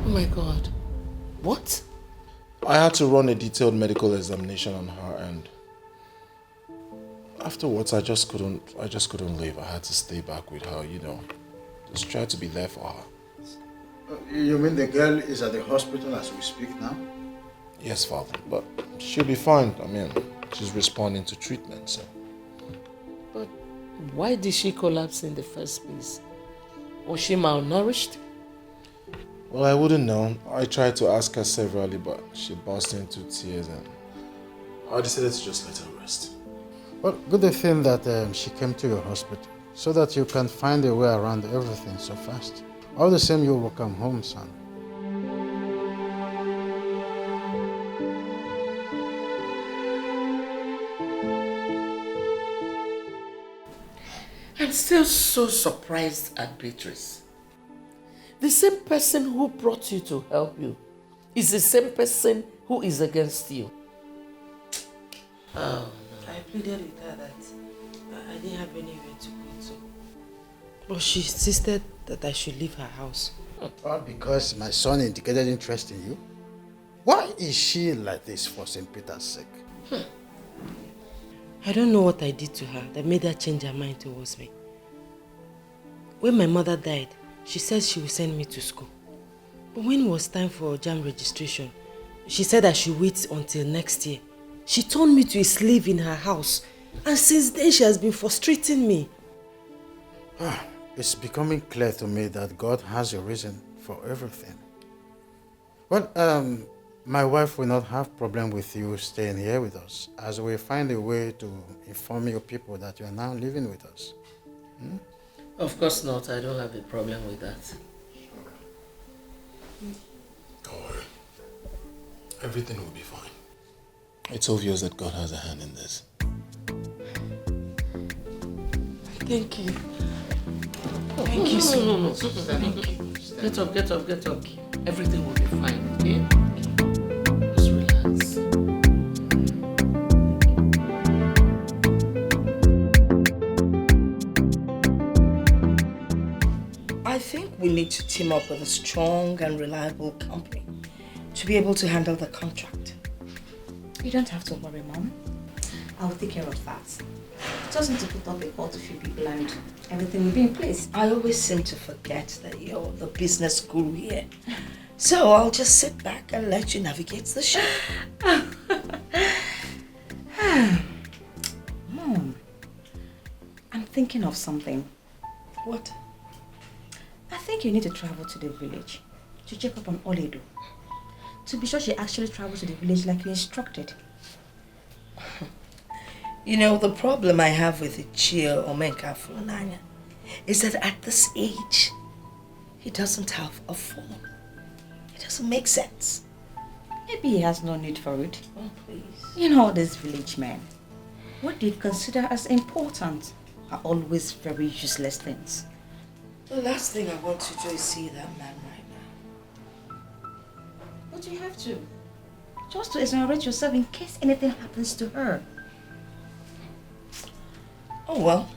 Speaker 3: Oh my God. What?
Speaker 1: I had to run a detailed medical examination on her and afterwards I just couldn't leave. I had to stay back with her, you know. Just try to be there for her.
Speaker 8: You mean the girl is at the hospital as we speak now?
Speaker 1: Yes, Father, but she'll be fine. I mean, she's responding to treatment, so.
Speaker 3: But why did she collapse in the first place? Was she malnourished?
Speaker 1: Well, I wouldn't know. I tried to ask her severally, but she burst into tears and I decided to just let her rest.
Speaker 8: Well, good thing that she came to your hospital so that you can find a way around everything so fast. All the same, you will come home, son.
Speaker 3: I'm still so surprised at Beatrice. The same person who brought you to help you is the same person who is against you. Oh.
Speaker 4: I pleaded with her that I didn't have anywhere to go to. But she insisted that I should leave her house.
Speaker 8: All because my son indicated interest in you? Why is she like this for St. Peter's sake?
Speaker 4: I don't know what I did to her that made her change her mind towards me. When my mother died, she said she would send me to school. But when it was time for JAMB registration, she said I should wait until next year. She turned me to a slave in her house. And since then, she has been frustrating me.
Speaker 8: It's becoming clear to me that God has a reason for everything. Well, my wife will not have problem with you staying here with us, as we find a way to inform your people that you are now living with us.
Speaker 3: Of course not. I don't have a problem with that.
Speaker 1: Don't worry. Everything will be fine. It's obvious that God has a hand in this.
Speaker 4: Thank you. Thank you so much.
Speaker 3: Thank you. Get up, get up, get up. Everything will be fine, okay? Just relax.
Speaker 7: I think we need to team up with a strong and reliable company to be able to handle the contract.
Speaker 2: You don't have to worry, Mom. I will take care of that. Just need to put up a call to few people and everything will be in place.
Speaker 7: I always seem to forget that you're the business guru here. So I'll just sit back and let you navigate the show.
Speaker 2: Mom, I'm thinking of something.
Speaker 7: What?
Speaker 2: I think you need to travel to the village to check up on Oledo. To be sure she actually travels to the village like you instructed.
Speaker 7: You know, the problem I have with Ichie Omenka Fulani is that at this age, he doesn't have a phone. It doesn't make sense.
Speaker 2: Maybe he has no need for it.
Speaker 7: Oh, please.
Speaker 2: You know, these village men, what they consider as important are always very useless things.
Speaker 7: The last thing I want to do is see that man right now.
Speaker 2: But you have to. Just to exonerate yourself in case anything happens to her.
Speaker 7: Oh well,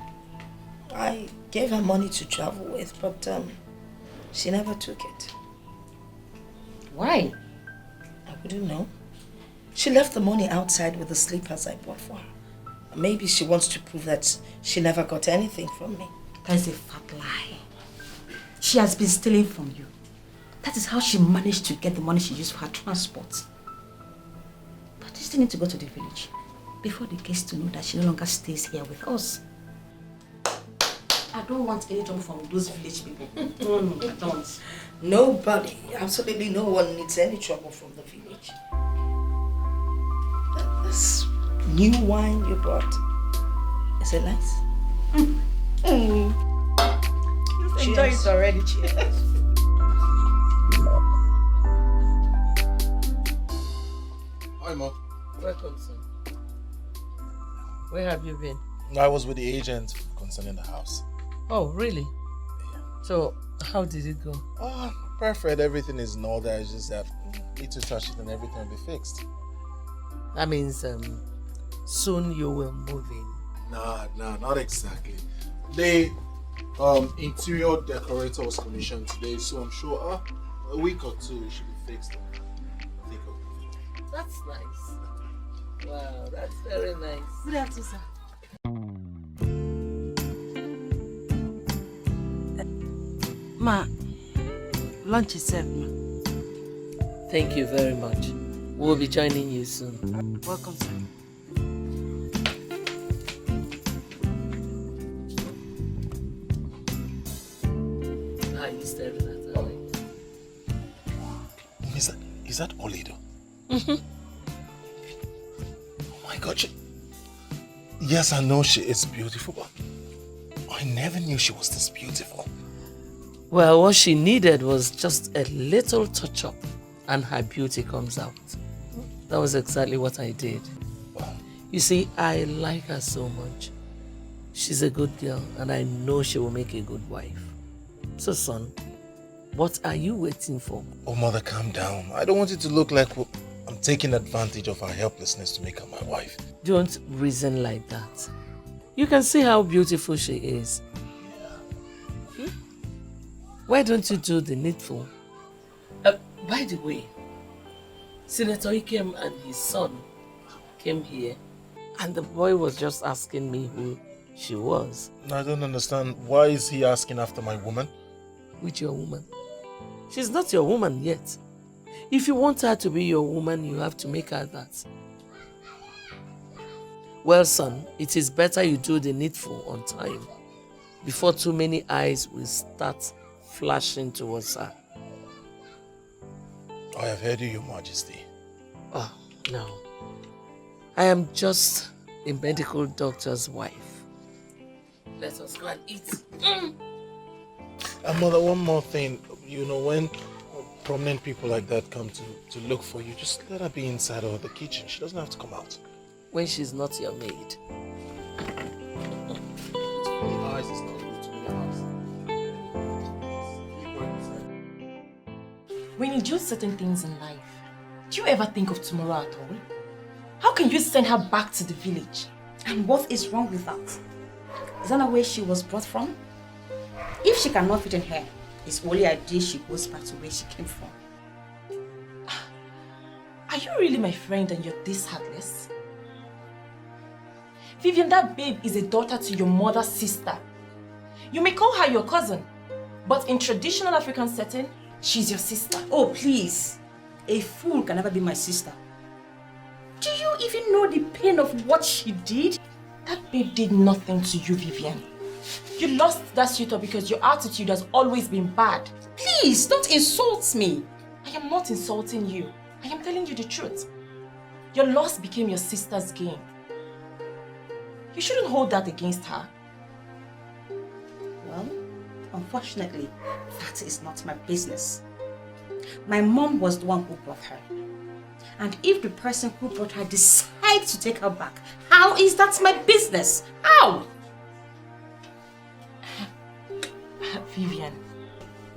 Speaker 7: I gave her money to travel with, but she never took it.
Speaker 2: Why?
Speaker 7: I wouldn't know. She left the money outside with the slippers I bought for her. Maybe she wants to prove that she never got anything from me.
Speaker 2: That's a fat lie. She has been stealing from you. That is how she managed to get the money she used for her transport. But you still need to go to the village before the guests to know that she no longer stays here with us. I don't want any trouble from those village people. No, I don't.
Speaker 7: Nobody, absolutely no one needs any trouble from the village. This new wine you brought, is it nice?
Speaker 2: Just enjoy it already.
Speaker 7: Cheers.
Speaker 1: Hi, Mom.
Speaker 3: Welcome, son. Where have you been?
Speaker 1: I was with the agent concerning the house.
Speaker 3: Oh, really?
Speaker 1: Yeah.
Speaker 3: So, how did it go?
Speaker 1: Oh, perfect. Everything is in order. It's just that need to touch it and everything will be fixed.
Speaker 3: That means soon you will move in.
Speaker 1: Nah, not exactly. The interior decorator was commissioned today, so I'm sure a week or two it should be fixed.
Speaker 3: That's nice. Wow, that's very nice.
Speaker 2: Good afternoon, sir.
Speaker 4: Ma, lunch is served, ma.
Speaker 3: Thank you very much. We'll be joining you soon.
Speaker 4: Welcome, sir.
Speaker 3: How are you staring at her?
Speaker 1: Is that Oledo?
Speaker 3: Mm-hmm.
Speaker 1: Oh my God, yes, I know she is beautiful, but I never knew she was this beautiful.
Speaker 3: Well, what she needed was just a little touch-up and her beauty comes out. That was exactly what I did. You see, I like her so much. She's a good girl and I know she will make a good wife. So, son, what are you waiting for?
Speaker 1: Oh, Mother, calm down. I don't want it to look like I'm taking advantage of her helplessness to make her my wife.
Speaker 3: Don't reason like that. You can see how beautiful she is. Why don't you do the needful? By the way, Senator Ikem and his son came here, and the boy was just asking me who she was.
Speaker 1: I don't understand. Why is he asking after my woman?
Speaker 3: Which your woman? She's not your woman yet. If you want her to be your woman, you have to make her that. Well, son, it is better you do the needful on time before too many eyes will start flashing towards her.
Speaker 1: I have heard you, Your Majesty.
Speaker 3: Oh, no. I am just a medical doctor's wife. Let us go and eat.
Speaker 1: And mother, one more thing. You know, when prominent people like that come to look for you, just let her be inside or the kitchen. She doesn't have to come out.
Speaker 3: When she's not your maid.
Speaker 6: When you do certain things in life, do you ever think of tomorrow at all? How can you send her back to the village?
Speaker 2: And what is wrong with that? Is that not where she was brought from? If she cannot fit in here, it's only ideal she goes back to where she came from.
Speaker 6: Are you really my friend and you're this heartless? Vivian, that babe is a daughter to your mother's sister. You may call her your cousin, but in traditional African setting, she's your sister.
Speaker 2: Oh, please. A fool can never be my sister. Do you even know the pain of what she did?
Speaker 6: That babe did nothing to you, Vivian. You lost that suitor because your attitude has always been bad.
Speaker 2: Please, don't insult me.
Speaker 6: I am not insulting you. I am telling you the truth. Your loss became your sister's gain. You shouldn't hold that against her.
Speaker 2: Well, unfortunately, that is not my business. My mom was the one who brought her. And if the person who brought her decides to take her back, how is that my business? How?
Speaker 6: Vivian,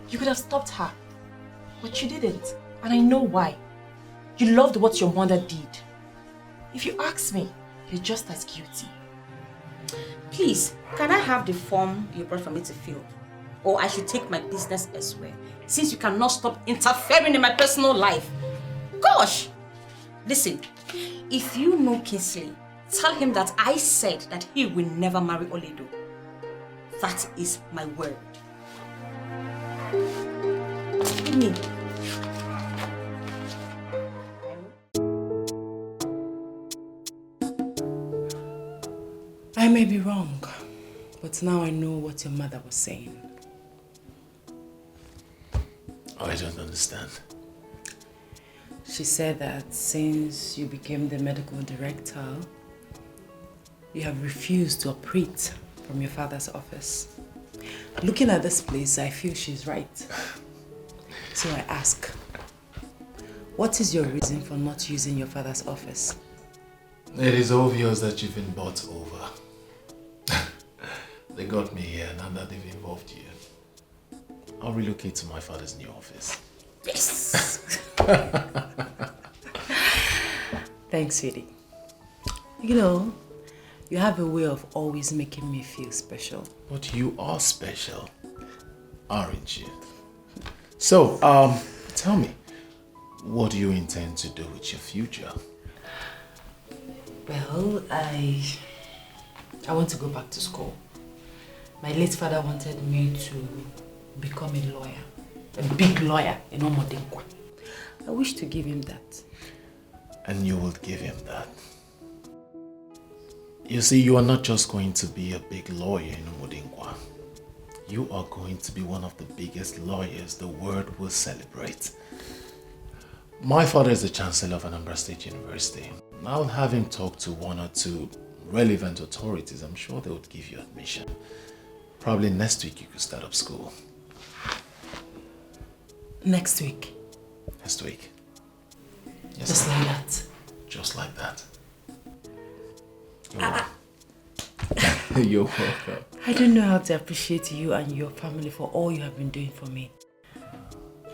Speaker 6: you could have stopped her, but you didn't. And I know why. You loved what your mother did. If you ask me, you're just as guilty.
Speaker 2: Please, can I have the form you brought for me to fill? Or I should take my business elsewhere, since you cannot stop interfering in my personal life. Gosh! Listen, if you know Kinsley, tell him that I said that he will never marry Oledo. That is my word. Give me.
Speaker 4: I may be wrong, but now I know what your mother was saying.
Speaker 1: I don't understand.
Speaker 4: She said that since you became the medical director, you have refused to operate from your father's office. Looking at this place, I feel she's right. So I ask, what is your reason for not using your father's office?
Speaker 1: It is obvious that you've been bought over. They got me here, now that they've involved you. I'll relocate to my father's new office.
Speaker 4: Yes! Thanks, sweetie. You know, you have a way of always making me feel special.
Speaker 1: But you are special, aren't you? So, tell me, what do you intend to do with your future?
Speaker 4: Well, I want to go back to school. My late father wanted me to become a lawyer, a big lawyer in Omodinkwa. I wish to give him that.
Speaker 1: And you will give him that. You see, you are not just going to be a big lawyer in Omodinkwa. You are going to be one of the biggest lawyers the world will celebrate. My father is the Chancellor of Anambra State University. I'll have him talk to one or two relevant authorities. I'm sure they would give you admission. Probably next week you could start up school.
Speaker 4: Next week?
Speaker 1: Next week. Yes,
Speaker 4: just like that?
Speaker 1: Just like that. You're welcome.
Speaker 4: I don't know how to appreciate you and your family for all you have been doing for me.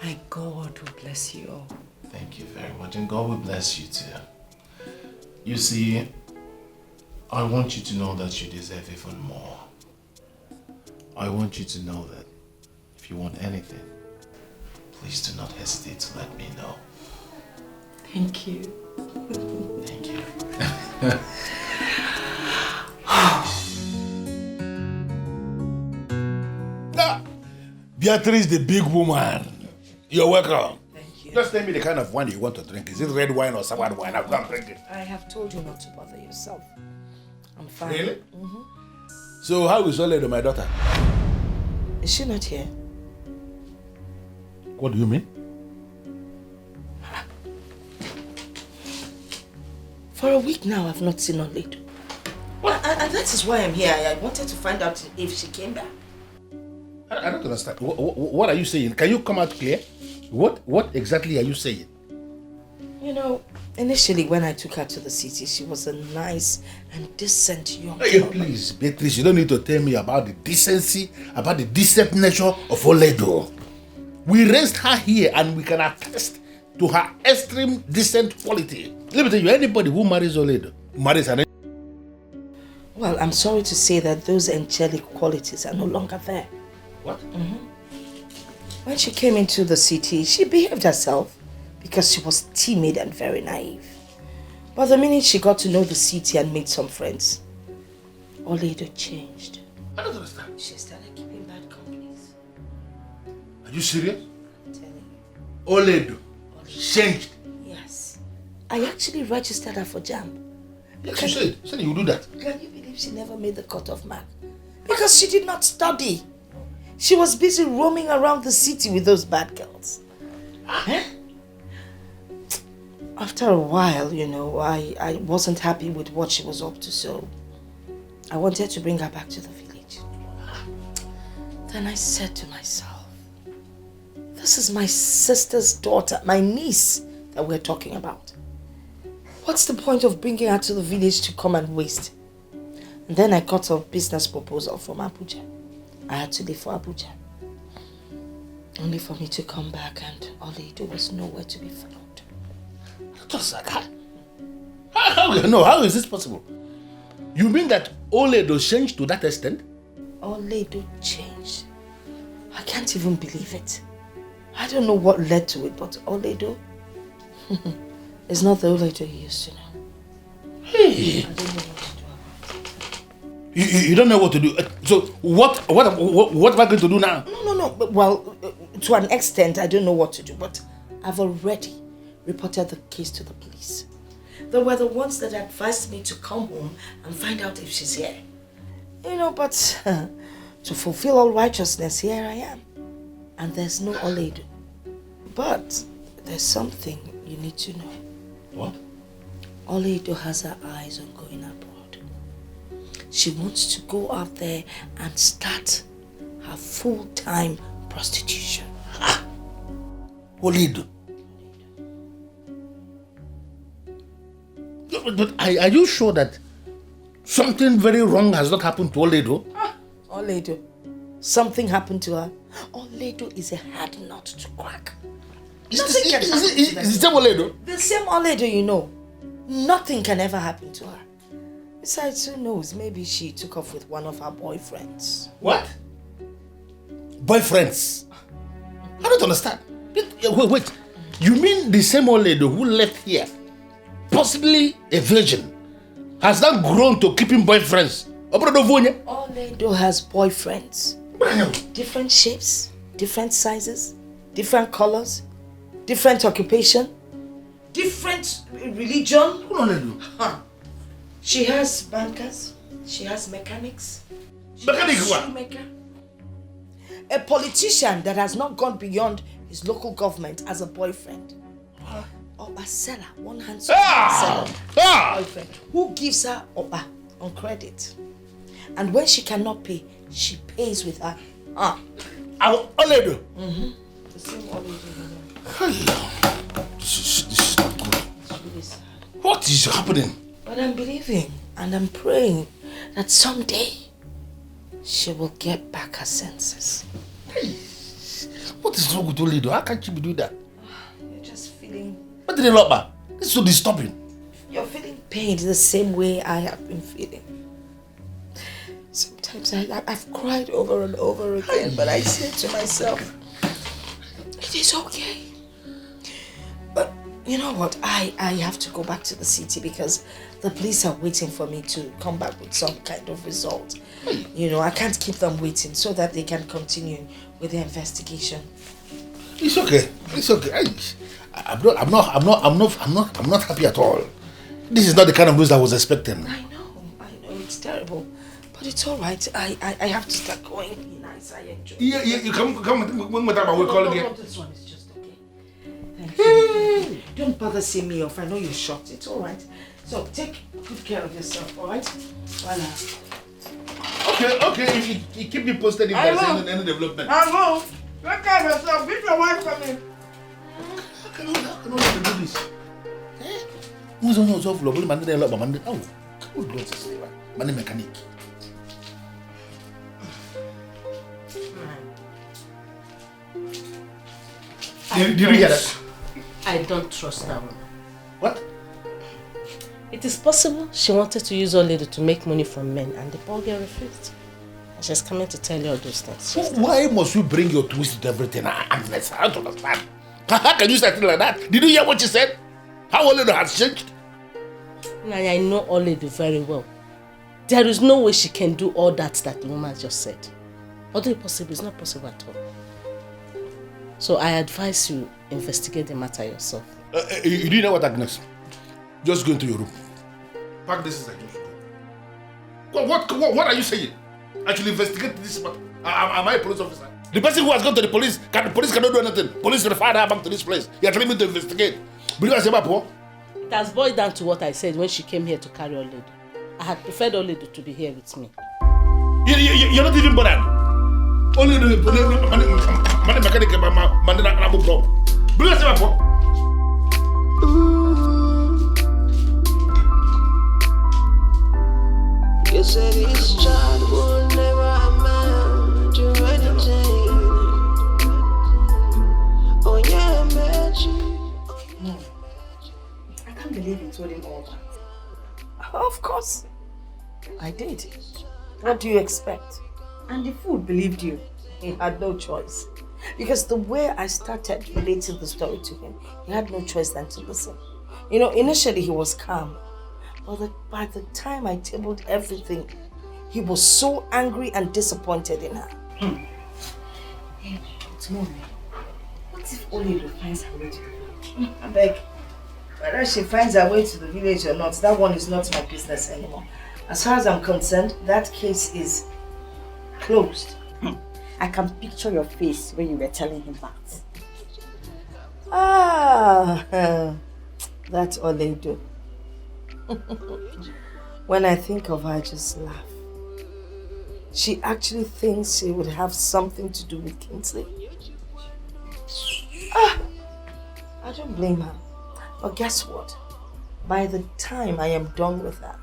Speaker 4: My God will bless you all.
Speaker 1: Thank you very much, and God will bless you too. You see, I want you to know that you deserve even more. I want you to know that if you want anything, please do not hesitate to let me know.
Speaker 7: Thank you.
Speaker 1: Thank you.
Speaker 11: Beatrice, the big woman. You're welcome. Thank you. Just tell me the kind of wine you want to drink. Is it red wine or sour wine? I'm going to drink it.
Speaker 7: I have told you not to bother yourself. I'm fine.
Speaker 11: Really? Mm-hmm. So how is Oledo, my daughter?
Speaker 7: Is she not here?
Speaker 11: What do you mean?
Speaker 7: For a week now, I've not seen Oledo. And that is why I'm here. I wanted to find out if she came back.
Speaker 11: I don't understand. What are you saying? Can you come out clear? What exactly are you saying?
Speaker 7: You know, initially when I took her to the city, she was a nice and decent young
Speaker 11: Hey,
Speaker 7: girl.
Speaker 11: please, Beatrice, you don't need to tell me about the decency, about the decent nature of Oledo. We raised her here and we can attest to her extreme decent quality. Let me tell you, anybody who marries Oledo marries an...
Speaker 7: Well, I'm sorry to say that those angelic qualities are no longer there.
Speaker 11: What?
Speaker 7: Mm-hmm. When she came into the city, she behaved herself because she was timid and very naive. But the minute she got to know the city and made some friends, Oledo changed.
Speaker 11: I don't understand.
Speaker 7: She started keeping bad companies.
Speaker 11: Are you serious?
Speaker 7: I'm telling
Speaker 11: Oledo changed.
Speaker 7: Yes. I actually registered her for JAMB.
Speaker 11: Yes, you said you would do that.
Speaker 7: Can you believe she never made the cut-off mark? Because she did not study. She was busy roaming around the city with those bad girls. Huh? After a while, you know, I wasn't happy with what she was up to, so I wanted to bring her back to the village. Then I said to myself, this is my sister's daughter, my niece that we're talking about. What's the point of bringing her to the village to come and waste? And then I got a business proposal from Abuja. I had to leave for Abuja. Only for me to come back and Oledo was nowhere to be found.
Speaker 11: Just like that. How is this possible? You mean that Oledo changed to that extent?
Speaker 7: Oledo changed. I can't even believe it. I don't know what led to it, but Oledo is not the Oledo you used to know.
Speaker 11: Hey.
Speaker 7: I don't know what to do.
Speaker 11: You don't know what to do. So what am I going to do now?
Speaker 7: No. Well, to an extent, I don't know what to do, but I've already reported the case to the police. They were the ones that advised me to come home and find out if she's here. You know, but to fulfill all righteousness, here I am. And there's no Oledo. But there's something you need to know.
Speaker 11: What?
Speaker 7: Oledo has her eyes on going abroad. She wants to go out there and start her full-time prostitution.
Speaker 11: Oledo. But are you sure that something very wrong has not happened to Oledo?
Speaker 7: Oledo. Something happened to her. Oledo is a hard nut to crack. Nothing can happen to
Speaker 11: Is the same Oledo?
Speaker 7: The same Oledo, you know. Nothing can ever happen to her. Besides, who knows? Maybe she took off with one of her boyfriends.
Speaker 11: What? Boyfriends? I don't understand. Wait. You mean the same Oledo who left here, possibly a virgin, has now grown to keeping boyfriends?
Speaker 7: Oledo has boyfriends. Different shapes, different sizes, different colors, different occupation, different religion. Huh. She has bankers, she has mechanics.
Speaker 11: Mechanics what?
Speaker 7: Shoemaker. A politician that has not gone beyond his local government as a boyfriend. Oba seller, one handsome seller. Boyfriend who gives her Oba on credit. And when she cannot pay, she pays with her.
Speaker 11: Our Oledo?
Speaker 7: Mm-hmm. The same Oledo, you know.
Speaker 11: Hello. This is not good.
Speaker 7: It's really sad.
Speaker 11: What is happening?
Speaker 7: But I'm believing and I'm praying that someday she will get back her senses.
Speaker 11: Hey, what is wrong with Oledo? How can she be doing that?
Speaker 7: You're just feeling
Speaker 11: What did they lock back? This is so disturbing.
Speaker 7: You're feeling pain the same way I have been feeling. Sometimes I've cried over and over again, but I say to myself, it is okay. But you know what? I have to go back to the city because the police are waiting for me to come back with some kind of result. You know, I can't keep them waiting so that they can continue with their investigation.
Speaker 11: It's okay. It's okay. I'm not happy at all. This is not the kind of news I was expecting.
Speaker 7: I know, it's terrible. But it's all right. I have to start going. Be nice, I enjoy it.
Speaker 11: Yeah, you come with that, we'll call again.
Speaker 7: No, this one is just okay. Thank you. Don't bother seeing me off. I know you're shocked. It's all right. So take good care of yourself, all right? Voila.
Speaker 11: Okay. You keep me posted if there's any development.
Speaker 7: I will. Take care of yourself. Beat your wife for me.
Speaker 11: How can I do this? Who's on your job? Money mechanic. Did you hear that?
Speaker 4: I don't trust that woman.
Speaker 11: What?
Speaker 4: It is possible she wanted to use Oledo to make money from men and the poor girl refused. And she's coming to tell you all those things.
Speaker 11: Why must you bring your twist to everything, Agnes? I don't understand. How can you say things like that? Did you hear what she said? How Oledo has changed?
Speaker 4: I know Oledo very well. There is no way she can do all that the woman just said. Although it's possible, it's not possible at all. So I advise you investigate the matter yourself.
Speaker 11: You do know what, Agnes? Just go into your room. Pack this inside. What are you saying? I should investigate this matter. Am I a police officer? The person who has gone to the police, the police cannot do anything. Police refer her back to this place. You are telling me to investigate.
Speaker 4: It has boiled down to what I said when she came here to carry Oledo. I had preferred Oledo to be here with me.
Speaker 11: You're not even bothered. Only the mechanic
Speaker 5: You said this child will never amount to anything. Oh yeah, I met you.
Speaker 2: I can't believe you told him all that.
Speaker 7: Of course. I did. What do you expect?
Speaker 2: And the fool believed you.
Speaker 7: He had no choice. Because the way I started relating the story to him, he had no choice than to listen. You know, initially he was calm. But by the time I tabled everything, he was so angry and disappointed in her.
Speaker 2: Hey, Tonia, what if Oledo finds her way to the village? I beg, whether she finds her way to the village or not, that one is not my business anymore. As far as I'm concerned, that case is closed.
Speaker 7: I can picture your face when you were telling him that. Ah, that's Oledo. When I think of her, I just laugh. She actually thinks she would have something to do with Kinsley. I don't blame her. But guess what? By the time I am done with her,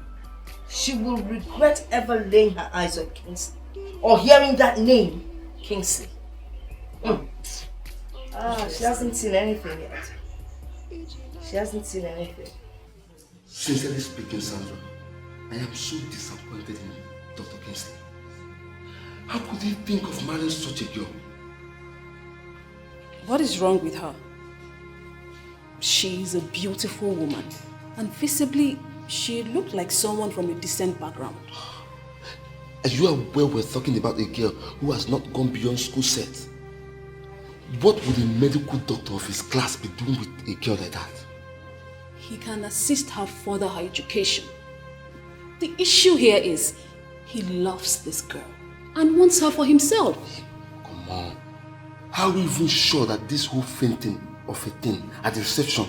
Speaker 7: she will regret ever laying her eyes on Kinsley or hearing that name, Kinsley.
Speaker 2: She hasn't seen anything yet. She hasn't seen anything.
Speaker 9: Sincerely speaking, Sandra, I am so disappointed in Dr. Kinsley. How could he think of marrying such a girl?
Speaker 10: What is wrong with her? She is a beautiful woman, and visibly, she looked like someone from a decent background.
Speaker 9: Are you aware we're talking about a girl who has not gone beyond school set? What would a medical doctor of his class be doing with a girl like that?
Speaker 10: He can assist her further her education. The issue here is, he loves this girl and wants her for himself.
Speaker 9: Come on. How are we even sure that this whole fainting of a thing at the reception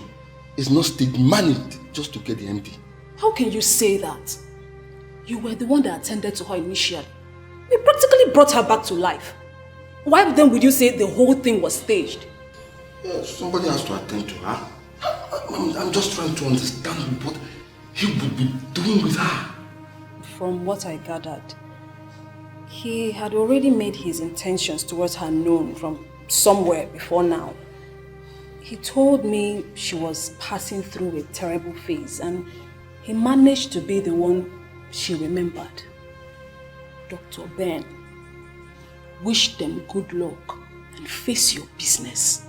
Speaker 9: is not staged, managed just to get the MD?
Speaker 10: How can you say that? You were the one that attended to her initially. We practically brought her back to life. Why then would you say the whole thing was staged?
Speaker 9: Yeah, somebody has to attend to her. I'm just trying to understand what he would be doing with her.
Speaker 10: From what I gathered, he had already made his intentions towards her known from somewhere before now. He told me she was passing through a terrible phase and he managed to be the one she remembered. Dr. Ben, wish them good luck and face your business.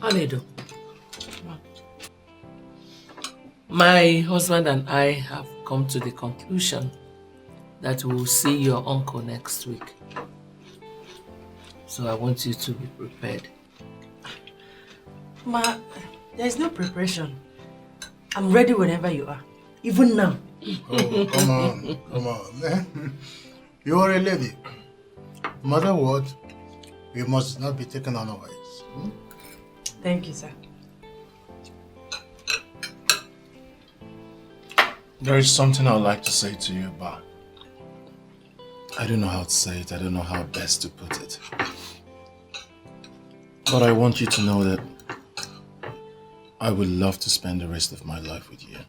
Speaker 3: Oledo, my husband and I have come to the conclusion that we will see your uncle next week. So I want you to be prepared.
Speaker 4: Ma, there is no preparation. I'm ready whenever you are. Even now.
Speaker 11: Oh, come on. You are a lady. No matter what, we must not be taken unawares.
Speaker 4: Thank you, sir.
Speaker 1: There is something I would like to say to you, but I don't know how to say it. I don't know how best to put it. But I want you to know that I would love to spend the rest of my life with you.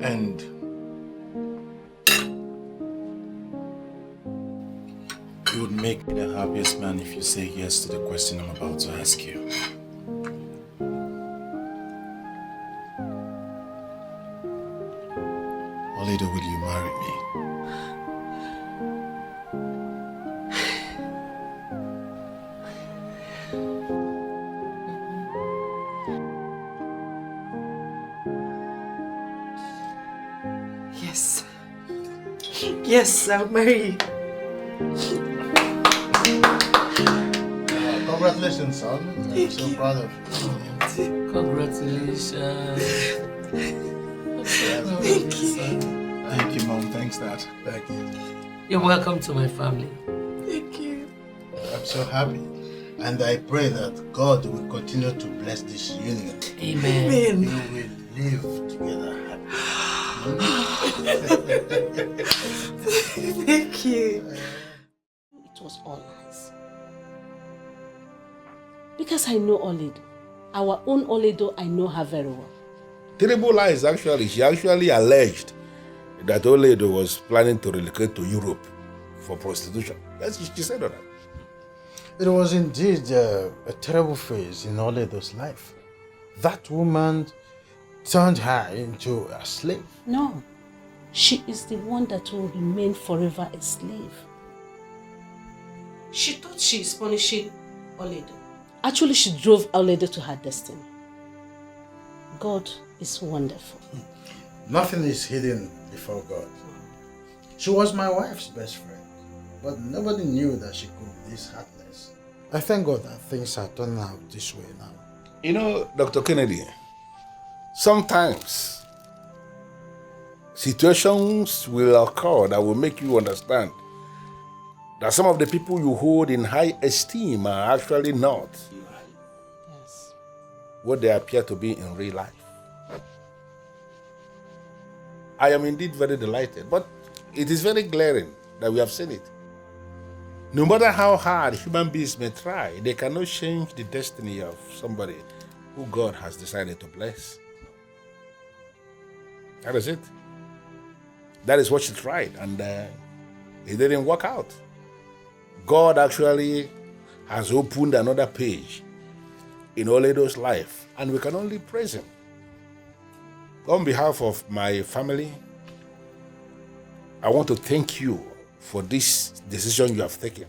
Speaker 1: And you would make me the happiest man if you say yes to the question I'm about to ask you. Oledo, will you marry me?
Speaker 4: Yes. Yes, I'll marry you.
Speaker 11: Congratulations, son. I'm so proud of you.
Speaker 3: Congratulations.
Speaker 4: Thank you.
Speaker 1: Thank you, Mom. Thanks, Dad. Thank you.
Speaker 3: You're welcome to my family.
Speaker 4: Thank you.
Speaker 11: I'm so happy. And I pray that God will continue to bless this union.
Speaker 3: Amen.
Speaker 4: Amen.
Speaker 11: You will live together happy.
Speaker 4: Thank you.
Speaker 7: It was all lies. Because I know Oledo. Our own Oledo, I know her very well.
Speaker 12: Terrible lies, actually. She actually alleged that Oledo was planning to relocate to Europe for prostitution. Yes, she said that.
Speaker 8: It was indeed a terrible phase in Oledo's life. That woman turned her into a slave.
Speaker 7: No. She is the one that will remain forever a slave.
Speaker 4: She thought she is punishing Oledo.
Speaker 7: Actually, she drove Oledo to her destiny. God is wonderful.
Speaker 8: Nothing is hidden before God. She was my wife's best friend, but nobody knew that she could be this heartless. I thank God that things are turning out this way now.
Speaker 12: You know, Dr. Kennedy, sometimes situations will occur that will make you understand that some of the people you hold in high esteem are actually not what they appear to be in real life. I am indeed very delighted, but it is very glaring that we have seen it. No matter how hard human beings may try, they cannot change the destiny of somebody who God has decided to bless. That is it. That is what she tried, and it didn't work out. God actually has opened another page in Oledo's life, and we can only praise him. On behalf of my family, I want to thank you for this decision you have taken.